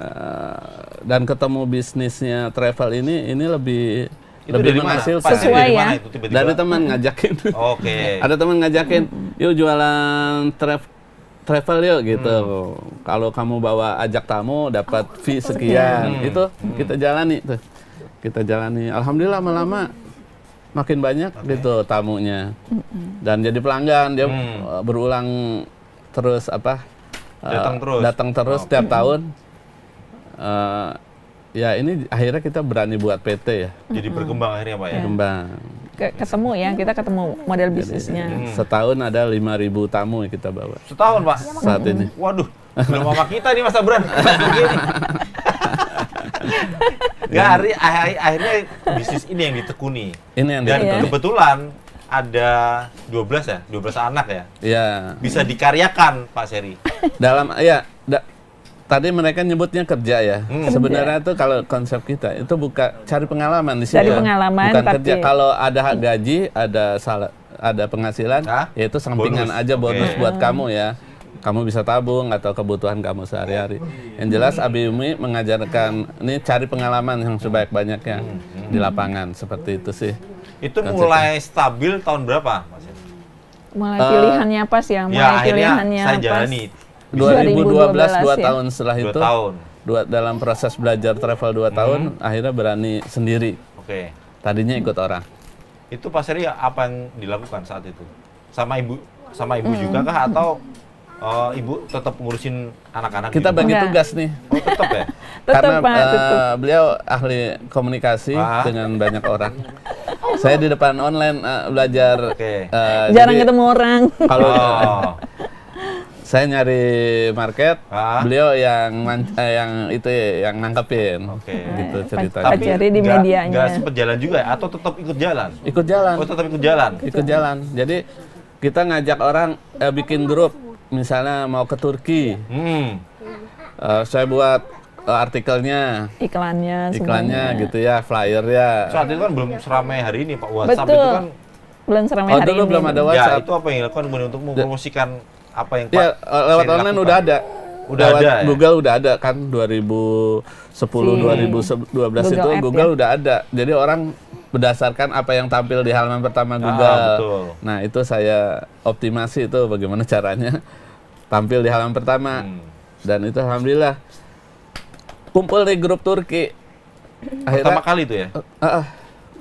Dan ketemu bisnisnya travel ini lebih menghasilkan. Sesuai ya. Dari teman ngajakin. Ada teman ngajakin, yuk jualan travel yuk gitu. Kalau kamu bawa ajak tamu dapat fee sekian. Itu kita jalani tuh. Kita jalani. Alhamdulillah lama-lama makin banyak gitu tamunya. Dan jadi pelanggan, dia berulang terus datang terus setiap tahun. Ya ini akhirnya kita berani buat PT ya. Jadi berkembang akhirnya Pak ya. Berkembang. Ketemu ya, kita ketemu model bisnisnya. Setahun ada 5.000 tamu yang kita bawa. Setahun Pak? Saat ini. Waduh, belum mama kita nih Mas Abran. Nggak, akhirnya bisnis ini yang ditekuni. Dan kebetulan ada 12 ya, 12 anak ya. Iya. Bisa dikaryakan Pak Seri. Tadi mereka nyebutnya kerja ya. Sebenarnya tuh kalau konsep kita itu cari pengalaman di sini. Cari pengalaman, bukan kerja. Kalau ada gaji, ada ada penghasilan, yaitu sampingan aja bonus buat kamu ya. Kamu bisa tabung atau kebutuhan kamu sehari-hari. Yang jelas Abi Umi mengajarkan ini cari pengalaman yang sebanyak-banyaknya di lapangan, seperti itu sih. Itu mulai stabil tahun berapa, Mas? Mulai pilihannya pas ya, mulai pilihannya saya jalani. 2012 2 tahun setelah 2 itu. tahun. Dalam proses belajar travel 2 tahun, akhirnya berani sendiri. Oke. Tadinya ikut orang. Itu Pak Seri apa yang dilakukan saat itu? Sama ibu juga kah atau ibu tetap ngurusin anak-anak? Kita bagi tugas nih. Oh, tetap ya? Karena beliau ahli komunikasi dengan banyak orang. Saya di depan online belajar. Jarang ketemu orang. Kalau saya nyari market, beliau yang nangkepin, gitu ceritanya. Tapi cari di medianya. Nggak sempet jalan juga ya? Atau tetap ikut jalan? Ikut jalan. Oh, tetap ikut jalan? Ikut jalan. Jadi kita ngajak orang bikin grup, misalnya mau ke Turki. Saya buat artikelnya, iklannya gitu ya, flyer ya. Saat itu kan belum seramai hari ini Pak, WhatsApp itu kan belum seramai hari dulu ini. belum ada WhatsApp. Ya, itu apa yang dilakukan untuk mempromosikan apa yang Pak? Ya, lewat online udah ada. Udah ada. Google udah ada kan 2010 2012 itu Google udah ada. Jadi orang berdasarkan apa yang tampil di halaman pertama Google. Betul. Nah, itu saya optimasi itu bagaimana caranya tampil di halaman pertama. Dan itu alhamdulillah kumpul di grup Turki. Pertama kali itu ya?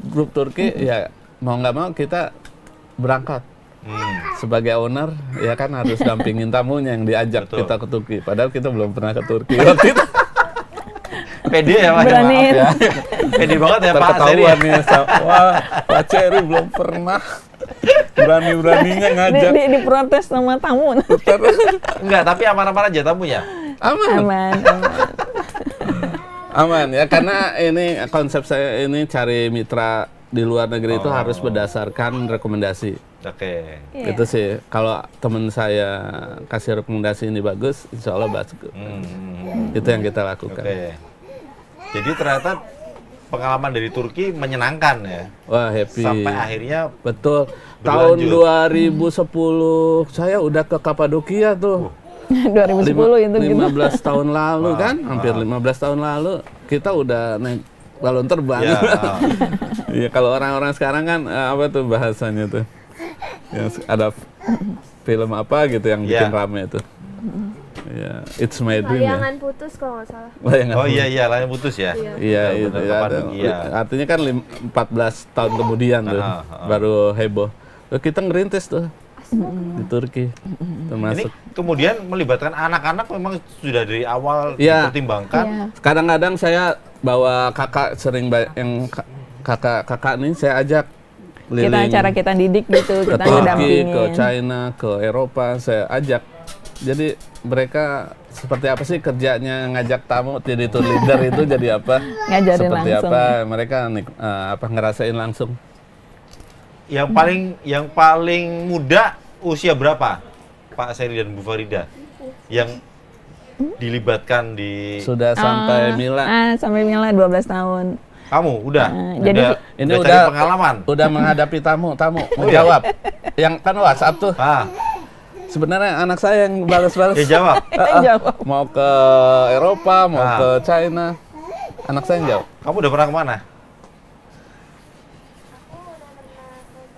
Grup Turki ya mau nggak mau kita berangkat. Sebagai owner ya kan harus dampingin tamunya yang diajak kita ke Turki. Padahal kita belum pernah ke Turki waktu itu. Pede ya Pak? Beraniin. Ya. Pede banget ya Pak Seri. Nih, wah Pak Seri belum pernah berani-beraninya ngajak. Diprotes sama tamu. Enggak, tapi aman-aman aja tamunya. Aman ya, karena ini konsep saya ini cari mitra di luar negeri itu harus berdasarkan rekomendasi. Oke. Itu sih, kalau teman saya kasih rekomendasi ini bagus, insya Allah bagus. Itu yang kita lakukan. Jadi ternyata pengalaman dari Turki menyenangkan ya? Wah, happy. Sampai akhirnya betul. Tahun 2010 saya udah ke Kapadokia tuh. 2010 itu 15 tahun lalu kan, hampir 15 tahun lalu kita udah naik balon terbang. Iya, kalau orang-orang sekarang kan apa tuh bahasanya tuh? Yang ada film apa gitu yang bikin rame itu. Ya, It's My Dream. Layangan putus kalau nggak salah. Layangan putus ya. Iya, itu ya. Artinya kan 14 tahun kemudian tuh baru heboh. Kita ngerintis tuh di Turki. Termasuk. Ini kemudian melibatkan anak-anak memang sudah dari awal dipertimbangkan. Kadang-kadang saya bawa kakak yang kakak nih saya ajak keliling. Kita didik gitu, kita Turki, ke China, ke Eropa, saya ajak. Jadi mereka seperti apa sih kerjanya ngajak tamu jadi tour leader itu jadi apa? Ngajarin seperti langsung. apa mereka ngerasain langsung. Yang paling muda usia berapa Pak Seri dan Bu Farida yang dilibatkan di sudah sampai Mila? Sampai Mila 12 tahun. Kamu udah? Jadi ini udah pengalaman. Udah menghadapi tamu menjawab. Yang kan WhatsApp tuh. Sebenarnya anak saya yang balas-balas. Ya jawab. Mau ke Eropa, mau ke China. Anak saya yang jawab. Kamu udah pernah kemana?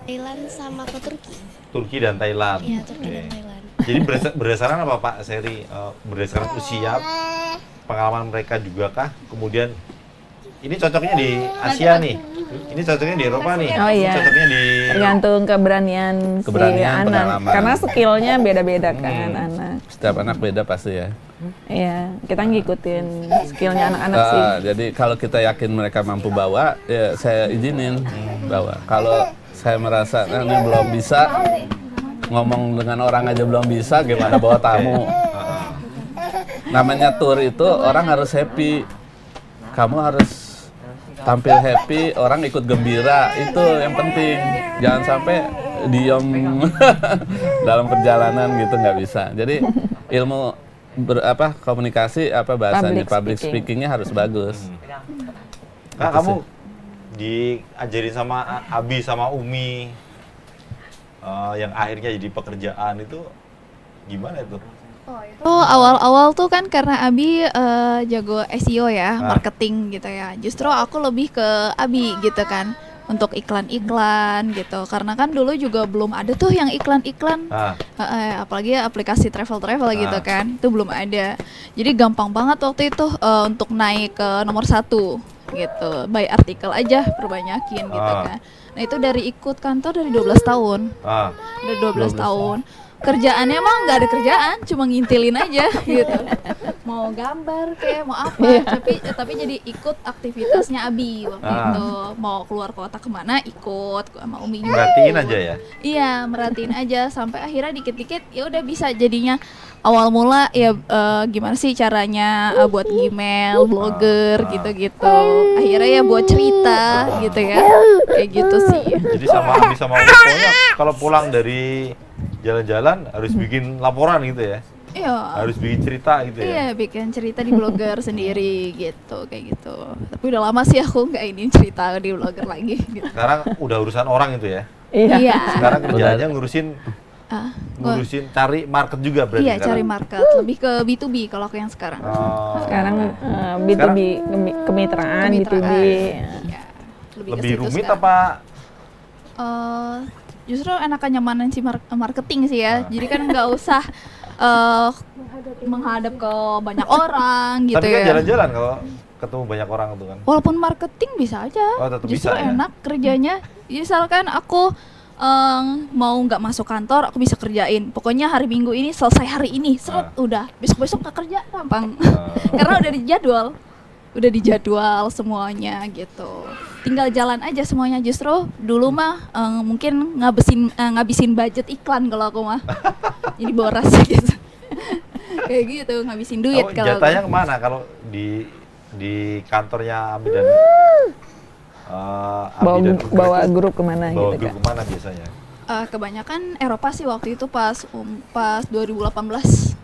Thailand sama ke Turki. Turki dan Thailand. Iya, Turki dan Thailand. Jadi berdasarkan apa Pak Seri? Berdasarkan usia, pengalaman mereka juga kah? Kemudian ini cocoknya di Asia nih. Ini cocoknya di Eropa nih. Oh iya. Cocoknya di tergantung keberanian si anak. pengalaman. Karena skillnya beda-beda kan anak. Setiap anak beda pasti ya. Iya, kita ngikutin skillnya anak-anak sih. Jadi kalau kita yakin mereka mampu bawa, ya saya izinin bawa. Kalau saya merasa ini belum bisa, ngomong dengan orang aja belum bisa, gimana bawa tamu? Namanya tour itu orang harus happy. Kamu harus tampil happy, orang ikut gembira, itu yang penting. Jangan sampai diem dalam perjalanan gitu, nggak bisa. Jadi ilmu komunikasi bahasanya public speakingnya harus bagus. Kamu diajarin sama Abi sama Umi yang akhirnya jadi pekerjaan itu gimana itu? Oh, awal-awal tuh kan karena Abi jago SEO ya, marketing gitu ya. Justru aku lebih ke Abi gitu kan, untuk iklan-iklan gitu. Karena kan dulu juga belum ada tuh yang iklan-iklan, apalagi aplikasi travel-travel gitu kan, itu belum ada. Jadi gampang banget waktu itu untuk naik ke nomor 1 gitu, by artikel aja perbanyakin gitu kan. Nah itu dari ikut kantor dari 12 tahun, dari 12 tahun. Kerjaannya emang nggak ada kerjaan, cuma ngintilin aja gitu. Mau gambar kayak mau apa, tapi jadi ikut aktivitasnya Abi waktu itu. Mau keluar kota kemana ikut sama Umi juga. Merhatiin aja ya? Iya, merhatiin aja sampai akhirnya dikit-dikit ya udah bisa jadinya. Awal mula ya gimana sih caranya buat email, blogger gitu-gitu. Akhirnya ya buat cerita gitu ya, kayak gitu sih. Jadi sama Abi sama Umi pokoknya kalau pulang dari jalan-jalan harus bikin laporan gitu ya? Iya. Harus bikin cerita gitu ya? Iya, bikin cerita di blogger sendiri gitu, kayak gitu. Tapi udah lama sih aku nggak ini cerita di blogger lagi gitu. Sekarang udah urusan orang itu ya? Iya. Sekarang kerjaannya ngurusin cari market juga berarti. Iya, cari market. Lebih ke B2B kalau aku yang sekarang. Sekarang B2B, kemitraan B2B. Ya, lebih rumit apa? Justru enakan nyamanan sih marketing sih ya. Jadi kan nggak usah menghadap ke banyak orang gitu. Tapi kan ya. jalan-jalan kalau ketemu banyak orang itu kan. Walaupun marketing bisa aja. Justru bisa, enak ya? Kerjanya. Misalkan aku mau nggak masuk kantor, aku bisa kerjain. Pokoknya hari Minggu ini selesai hari ini, seret udah. Besok-besok nggak kerja, gampang. Karena udah dijadwal semuanya gitu. Tinggal jalan aja semuanya. Justru dulu mah mungkin ngabisin budget iklan kalau aku mah. Jadi boros gitu. Kayak gitu, ngabisin duit kalau. Jatahnya kemana kalau di kantornya Abi dan bawa grup kemana bawa gitu grup kemana biasanya? Kebanyakan Eropa sih waktu itu pas 2018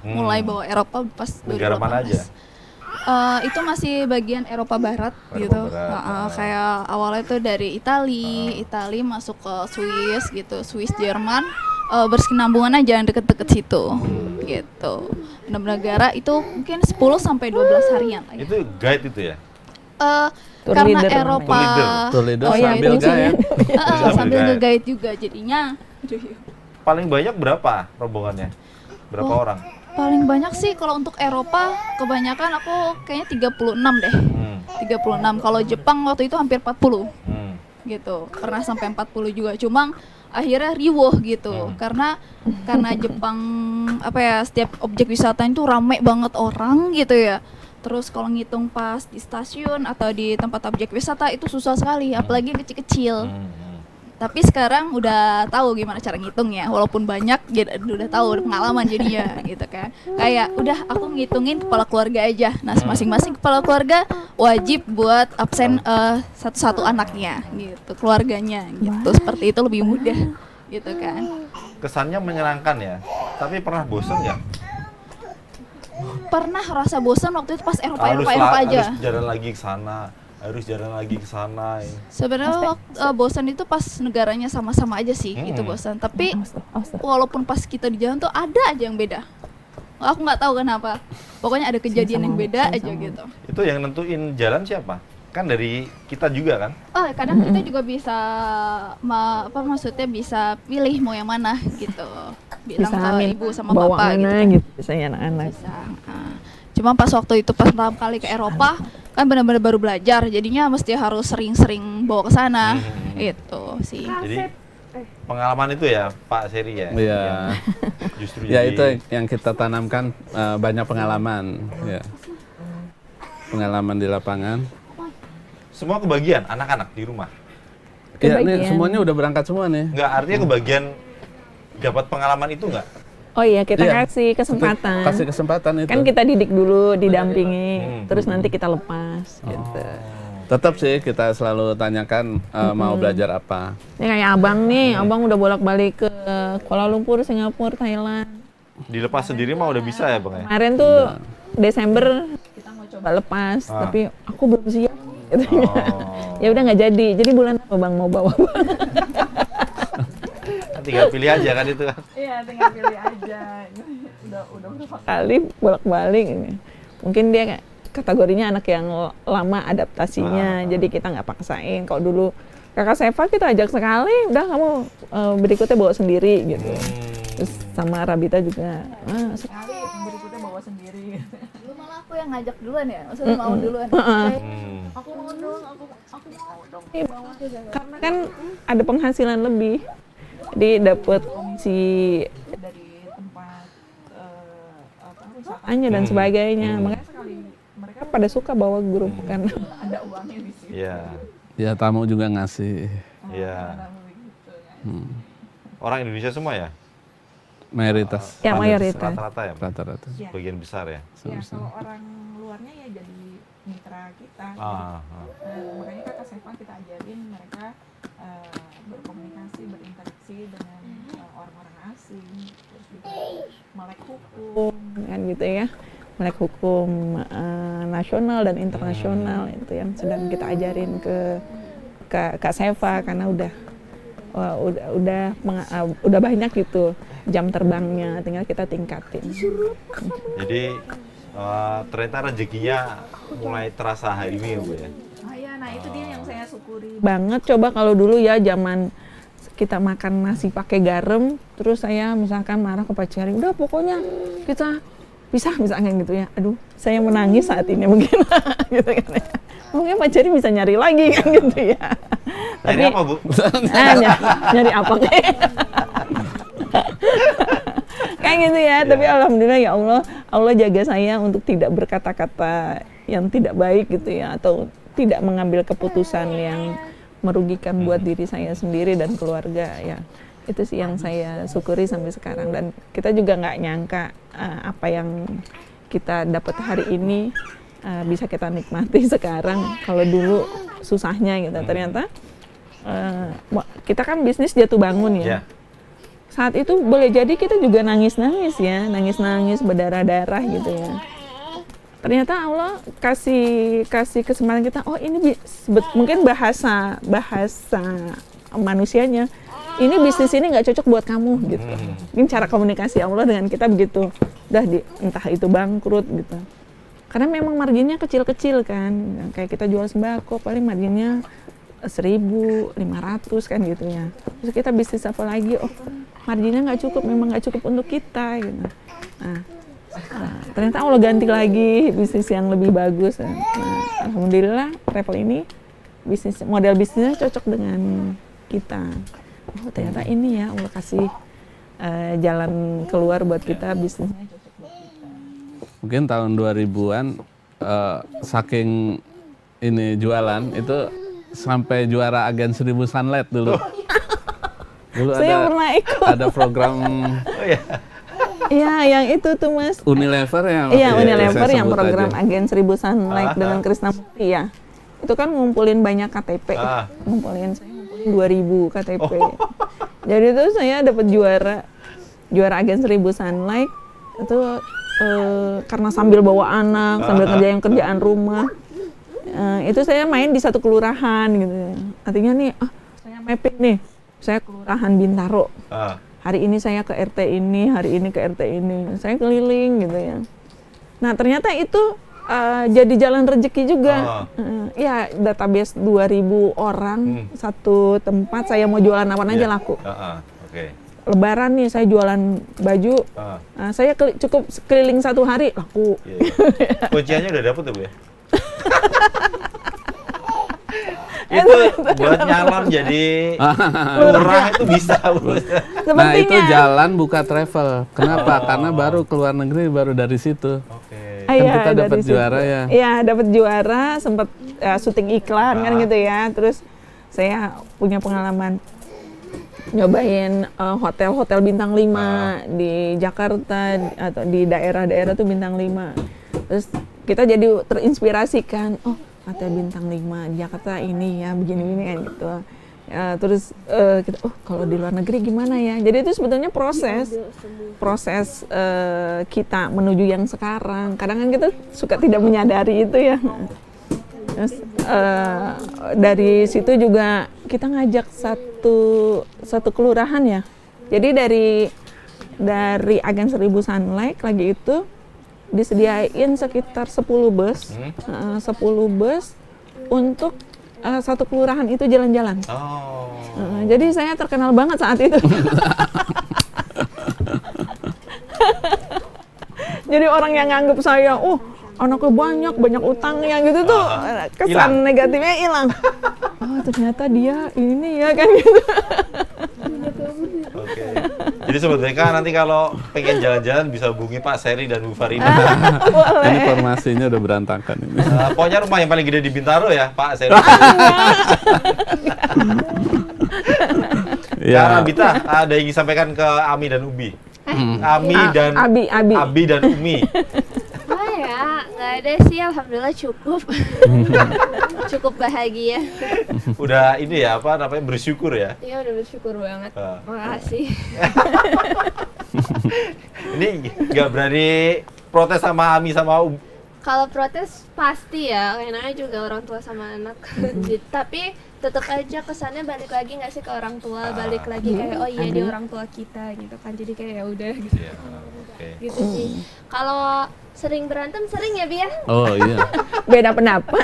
mulai bawa Eropa pas 2018. Negara mana aja? Itu masih bagian Eropa Barat gitu. Kayak awalnya tuh dari Itali masuk ke Swiss gitu, Swiss Jerman, berkesinambungan aja deket-deket situ gitu. 6 negara itu mungkin 10 sampai 12 harian lah ya. Itu guide itu ya? Karena Eropa Tour leader sambil guide. Sambil nge-guide juga jadinya. Paling banyak berapa rombongannya? Berapa orang? Paling banyak sih kalau untuk Eropa kebanyakan aku kayaknya 36 deh. 36. Kalau Jepang waktu itu hampir 40. Gitu. Pernah sampai 40 juga. Cuma akhirnya riuh gitu. Karena Jepang setiap objek wisata itu rame banget orang gitu ya. Terus kalau ngitung pas di stasiun atau di tempat objek wisata itu susah sekali, apalagi kecil-kecil. Tapi sekarang udah tahu gimana cara ngitungnya, walaupun banyak udah tahu, udah pengalaman jadinya gitu kan. Kayak udah aku ngitungin kepala keluarga aja. Nah, masing-masing kepala keluarga wajib buat absen satu-satu anaknya gitu, keluarganya gitu. Seperti itu lebih mudah gitu kan. Kesannya menyenangkan ya. Tapi pernah bosan nggak? Pernah rasa bosan waktu itu pas Eropa aja. Harus jalan lagi ke sana. Sebenarnya bosan itu pas negaranya sama-sama aja sih, itu bosan. Tapi walaupun pas kita di jalan tuh ada aja yang beda. Aku nggak tahu kenapa. Pokoknya ada kejadian yang beda aja gitu. Itu yang nentuin jalan siapa? Kan dari kita juga kan? Kadang kita juga bisa maksudnya bisa pilih mau yang mana gitu. Bilang bisa ke ibu sama bawa bapak mana gitu. Biasanya anak-anak. Cuma pas waktu itu pas pertama kali ke Eropa kan benar-benar baru belajar, jadinya mesti harus sering-sering bawa ke sana. Itu sih. Jadi pengalaman itu ya Pak Seri ya? Iya. Justru ya itu yang kita tanamkan, banyak pengalaman. Ya. Pengalaman di lapangan. Semua kebagian anak-anak di rumah? Ya nih semuanya udah berangkat semua nih. Enggak, artinya kebagian dapat pengalaman itu enggak? Oh iya, kita kasih kesempatan. Kasih kesempatan itu. Kan kita didik dulu, didampingi, terus nanti kita lepas gitu. Tetap sih kita selalu tanyakan mau belajar apa. Ini kayak abang nih, abang udah bolak-balik ke Kuala Lumpur, Singapura, Thailand. Dilepas sendiri mah udah bisa ya Bang ya? Kemarin tuh Desember kita mau coba lepas, tapi aku belum siap. Ya udah nggak jadi. Jadi bulan apa Bang mau bawa Bang? tinggal pilih aja kan itu kan. Iya, tinggal pilih aja. Udah berapa kali bolak-balik ini. Mungkin dia kategorinya anak yang lama adaptasinya, jadi kita nggak paksain. Kalau dulu kakak Seva kita ajak sekali, udah kamu berikutnya bawa sendiri gitu. Terus sama Rabita juga, sekali berikutnya bawa sendiri. Dulu malah aku yang ngajak duluan ya, maksudnya mau duluan. Aku mau dong, aku mau dong. Karena kan ada penghasilan lebih, jadi dapat komisi dari tempat usahanya dan sebagainya. Makanya sekali mereka pada suka bawa grup karena ada uangnya di situ. Iya. Ya tamu juga ngasih. Iya. Orang Indonesia semua ya? Mayoritas. Ya mayoritas. Rata-rata ya? Rata-rata. Bagian besar ya? Ya kalau orang luarnya ya jadi mitra kita. Makanya kakak Seva kita ajarin mereka berkomunikasi, berinteraksi dengan orang-orang asing, terus juga melek hukum, kan gitu ya. Melek hukum nasional dan internasional itu yang sedang kita ajarin ke Kak Seva karena udah banyak gitu jam terbangnya, tinggal kita tingkatin. Jadi ternyata rezekinya mulai terasa hari ini ya Bu ya? Nah itu dia yang saya syukuri banget. Coba kalau dulu ya zaman kita makan nasi pakai garam, terus saya misalkan marah ke Pak Ceri, udah pokoknya kita pisah misalkan gitu ya. Aduh, saya menangis saat ini mungkin gitu kan ya. Mungkin Pak Ceri bisa nyari lagi kan gitu ya. Nyari apa Bu? Nyari apa kayak gitu ya. Tapi alhamdulillah ya Allah jaga saya untuk tidak berkata-kata yang tidak baik gitu ya, atau tidak mengambil keputusan yang merugikan buat diri saya sendiri dan keluarga ya. Itu sih yang saya syukuri sampai sekarang, dan kita juga nggak nyangka apa yang kita dapat hari ini bisa kita nikmati sekarang. Kalau dulu susahnya gitu, ternyata kita kan bisnis jatuh bangun ya. Saat itu boleh jadi kita juga nangis-nangis ya, nangis-nangis berdarah-darah gitu ya. Ternyata Allah kasih kesempatan kita, oh ini mungkin bahasa manusianya, ini bisnis ini nggak cocok buat kamu gitu. Mungkin cara komunikasi Allah dengan kita begitu, udah entah itu bangkrut gitu. Karena memang marginnya kecil-kecil kan, kayak kita jual sembako paling marginnya 1.500 kan gitu ya. Terus kita bisnis apa lagi, oh marginnya nggak cukup, memang nggak cukup untuk kita gitu. Nah, ternyata Allah ganti lagi bisnis yang lebih bagus. Nah, alhamdulillah travel ini model bisnisnya cocok dengan kita. Oh ternyata ini ya Allah kasih jalan keluar buat kita, bisnisnya cocok buat kita. Mungkin tahun 2000-an saking ini jualan itu sampai juara agen 1000 Sunlight dulu. Dulu saya pernah ikut. Ada program. Iya, yang itu tuh Mas. Unilever ya? Iya, Unilever yang program agen 1000 Sunlight dengan Krisna Mukti ya. Itu kan ngumpulin banyak KTP. Saya ngumpulin 2.000 KTP. Jadi itu saya dapat juara agen 1000 Sunlight itu karena sambil bawa anak, sambil kerjaan rumah. Itu saya main di satu kelurahan gitu. Artinya nih, saya mapping nih. Saya kelurahan Bintaro. Hari ini saya ke RT ini, hari ini ke RT ini. Saya keliling gitu ya. Nah, ternyata itu jadi jalan rezeki juga. Ya, database 2.000 orang satu tempat, saya mau jualan apa aja laku. Lebaran nih saya jualan baju. Saya cukup keliling 1 hari laku. Kunciannya udah dapet tuh Bu ya? Itu buat nyalon jadi lurah itu bisa Bu. Nah itu jalan buka travel. Kenapa? Karena baru keluar negeri baru dari situ. Kan kita dapat juara ya. Iya dapat juara, sempat syuting iklan kan gitu ya. Terus saya punya pengalaman nyobain hotel-hotel bintang 5 di Jakarta atau di daerah-daerah tuh bintang 5. Terus kita jadi terinspirasi kan, oh hotel bintang 5 di Jakarta ini ya begini-begini kan gitu. Terus kita, oh kalau di luar negeri gimana ya? Jadi itu sebetulnya proses kita menuju yang sekarang. Kadang kan kita suka tidak menyadari itu ya. Terus dari situ juga kita ngajak satu kelurahan ya, Jadi dari agen 1000 Sunlight lagi itu disediain sekitar 10 bus, 10 bus untuk satu kelurahan itu jalan-jalan. Jadi saya terkenal banget saat itu. Jadi orang yang nganggap saya, anaknya banyak utangnya gitu tuh, kesan negatifnya hilang. Oh ternyata dia ini ya kan gitu. Oke. Jadi sebetulnya nanti kalau pengen jalan-jalan bisa hubungi Pak Seri dan Bu Farida. Ini formasinya udah berantakan ini. Pokoknya rumah yang paling gede di Bintaro ya Pak Seri. Ya. Bita, ada yang disampaikan ke Ami dan Ubi. Abi dan Umi. Oh ya, nggak ada sih, alhamdulillah cukup. Cukup bahagia. Udah ini ya, bersyukur ya? Iya, udah bersyukur banget. Makasih. Ini nggak berani protes sama Ami sama Kalau protes pasti ya, enaknya juga orang tua sama anak. Tapi tetap aja kesannya balik lagi nggak sih ke orang tua, balik lagi kayak oh iya dia orang tua kita gitu kan, jadi kayak ya udah gitu. Gitu sih. Kalau sering berantem sering ya Bi ya? Oh iya. Beda pendapat.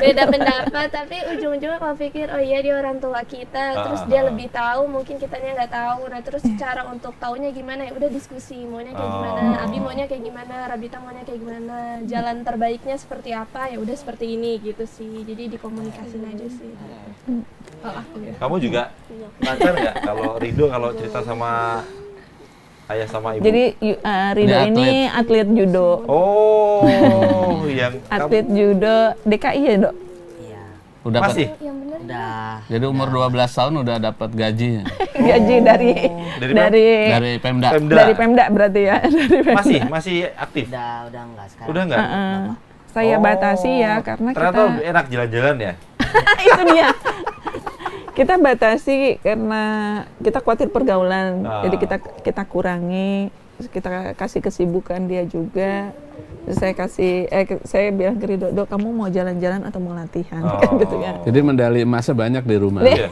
Tapi ujung-ujungnya kalau pikir oh iya dia orang tua kita, terus dia lebih tahu, mungkin kitanya nggak tahu. Nah terus cara untuk taunya gimana ya udah diskusi, maunya kayak gimana, Abi maunya kayak gimana, Rabita maunya kayak gimana, jalan terbaiknya seperti apa, ya udah seperti ini gitu sih. Jadi dikomunikasiin aja sih. Kamu juga lancar nggak kalau Rido kalau cerita sama ayah sama ibu? Jadi Rido ini atlet judo. Oh, yang atlet judo DKI ya, Dok? Iya. Udah masih? Udah. Jadi umur 12 tahun udah dapat gaji. Gaji dari Pemda. Dari Pemda berarti ya. Dari Pemda. Masih aktif? Udah enggak sekarang. Udah enggak? Saya batasi ya karena ternyata enak jalan-jalan ya. Itu dia. Kita batasi karena kita khawatir pergaulan, jadi kita kurangi, kita kasih kesibukan dia juga. Terus saya bilang ke Rido, Dok, kamu mau jalan-jalan atau mau latihan? Kan gitu kan. Jadi medali emasnya banyak di rumah. Iya.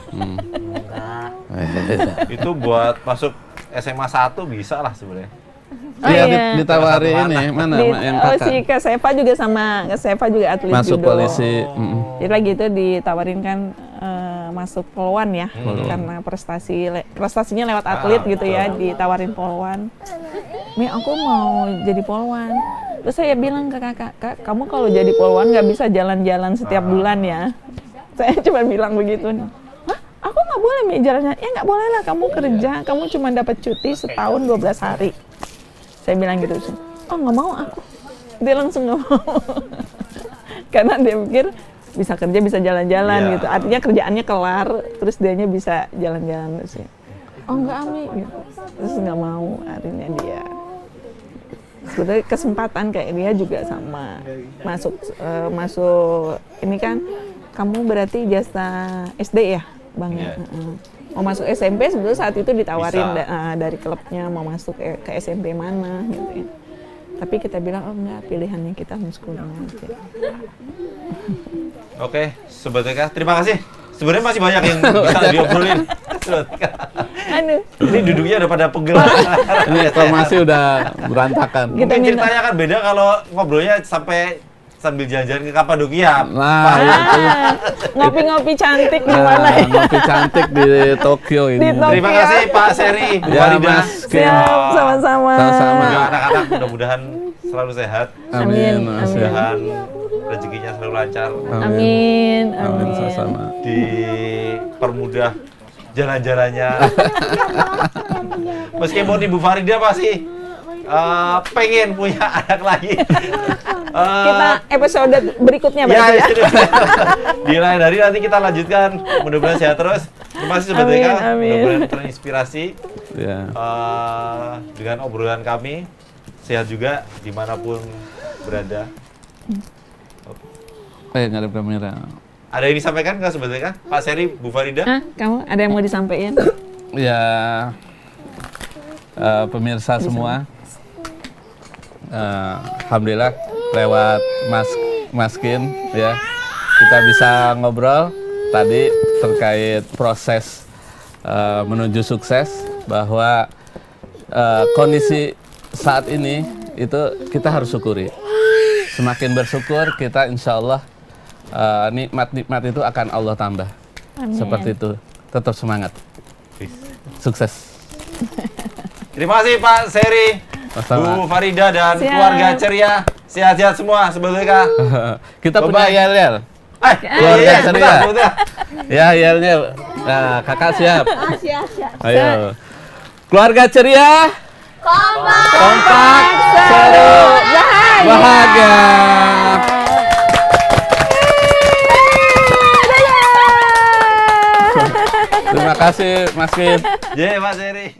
Itu buat masuk SMA 1 bisa lah sebenarnya. Iya, ditawari ini mana yang kakak? Si Kak Seva juga sama, Kak Seva juga atlet masuk judo. polisi. Jadi lagi itu ditawarin kan masuk polwan ya, karena prestasinya lewat atlet gitu ya, ditawarin polwan. Mi, aku mau jadi polwan. Terus saya bilang ke kakak, Kak, kamu kalau jadi polwan nggak bisa jalan-jalan setiap bulan ya. Saya cuma bilang begitu nih. Hah? Aku nggak boleh Mi jalan-jalan? Ya nggak boleh lah, kamu kerja, kamu cuma dapat cuti setahun 12 hari. Saya bilang gitu, oh nggak mau aku. Dia langsung nggak mau. Karena dia pikir bisa kerja, bisa jalan-jalan gitu. Artinya kerjaannya kelar, terus dianya bisa jalan-jalan terus ya. Oh enggak Ami, gitu. Terus nggak mau, akhirnya dia. Sebetulnya kesempatan kayak dia juga sama. Masuk ini kan, kamu berarti jasa SD ya, Bang? Mau masuk SMP sebetulnya saat itu ditawarin dari klubnya mau masuk ke SMP mana gitu ya. Tapi kita bilang oh enggak, pilihannya kita homeschooling aja. Oke, sebetulnya terima kasih. Sebenarnya masih banyak yang bisa diobrolin. Ini duduknya udah pada pegel. Ini formasi udah berantakan. Mungkin ceritanya kan beda kalau ngobrolnya sambil jalan-jalan ke Kapadokia. Ngopi-ngopi cantik di mana ya? Ngopi cantik di Tokyo ini. Terima kasih Pak Seri, Bu Farida. Siap, sama-sama. Anak-anak mudah-mudahan selalu sehat. Amin. Mudah-mudahan rezekinya selalu lancar. Amin. Sama-sama. Dipermudah jalan-jalannya. Meskipun Ibu Farida pasti pengen punya anak lagi. Kita episode berikutnya berarti ya. Di lain hari nanti kita lanjutkan. Mudah-mudahan sehat terus. Terima kasih Sobat TK. Mudah-mudahan terinspirasi dengan obrolan kami. Sehat juga dimanapun berada. Nggak ada kamera. Ada yang disampaikan nggak Sobat TK? Pak Seri, Bu Farida? Kamu ada yang mau disampaikan? Ya, pemirsa semua. Alhamdulillah lewat Maskin ya kita bisa ngobrol tadi terkait proses menuju sukses, bahwa kondisi saat ini itu kita harus syukuri. Semakin bersyukur kita insya Allah nikmat-nikmat itu akan Allah tambah. Amin. Seperti itu. Tetap semangat. Sukses. Terima kasih Pak Seri, Bu Farida dan keluarga ceria. Sehat-sehat semua sebetulnya. Kita punya yel-yel. Keluarga ceria. Ya yel-yel. Nah, kakak siap. Siap. Ayo. Keluarga ceria. Kompak. Seru. Bahagia. Terima kasih Mas Kim. Pak Seri.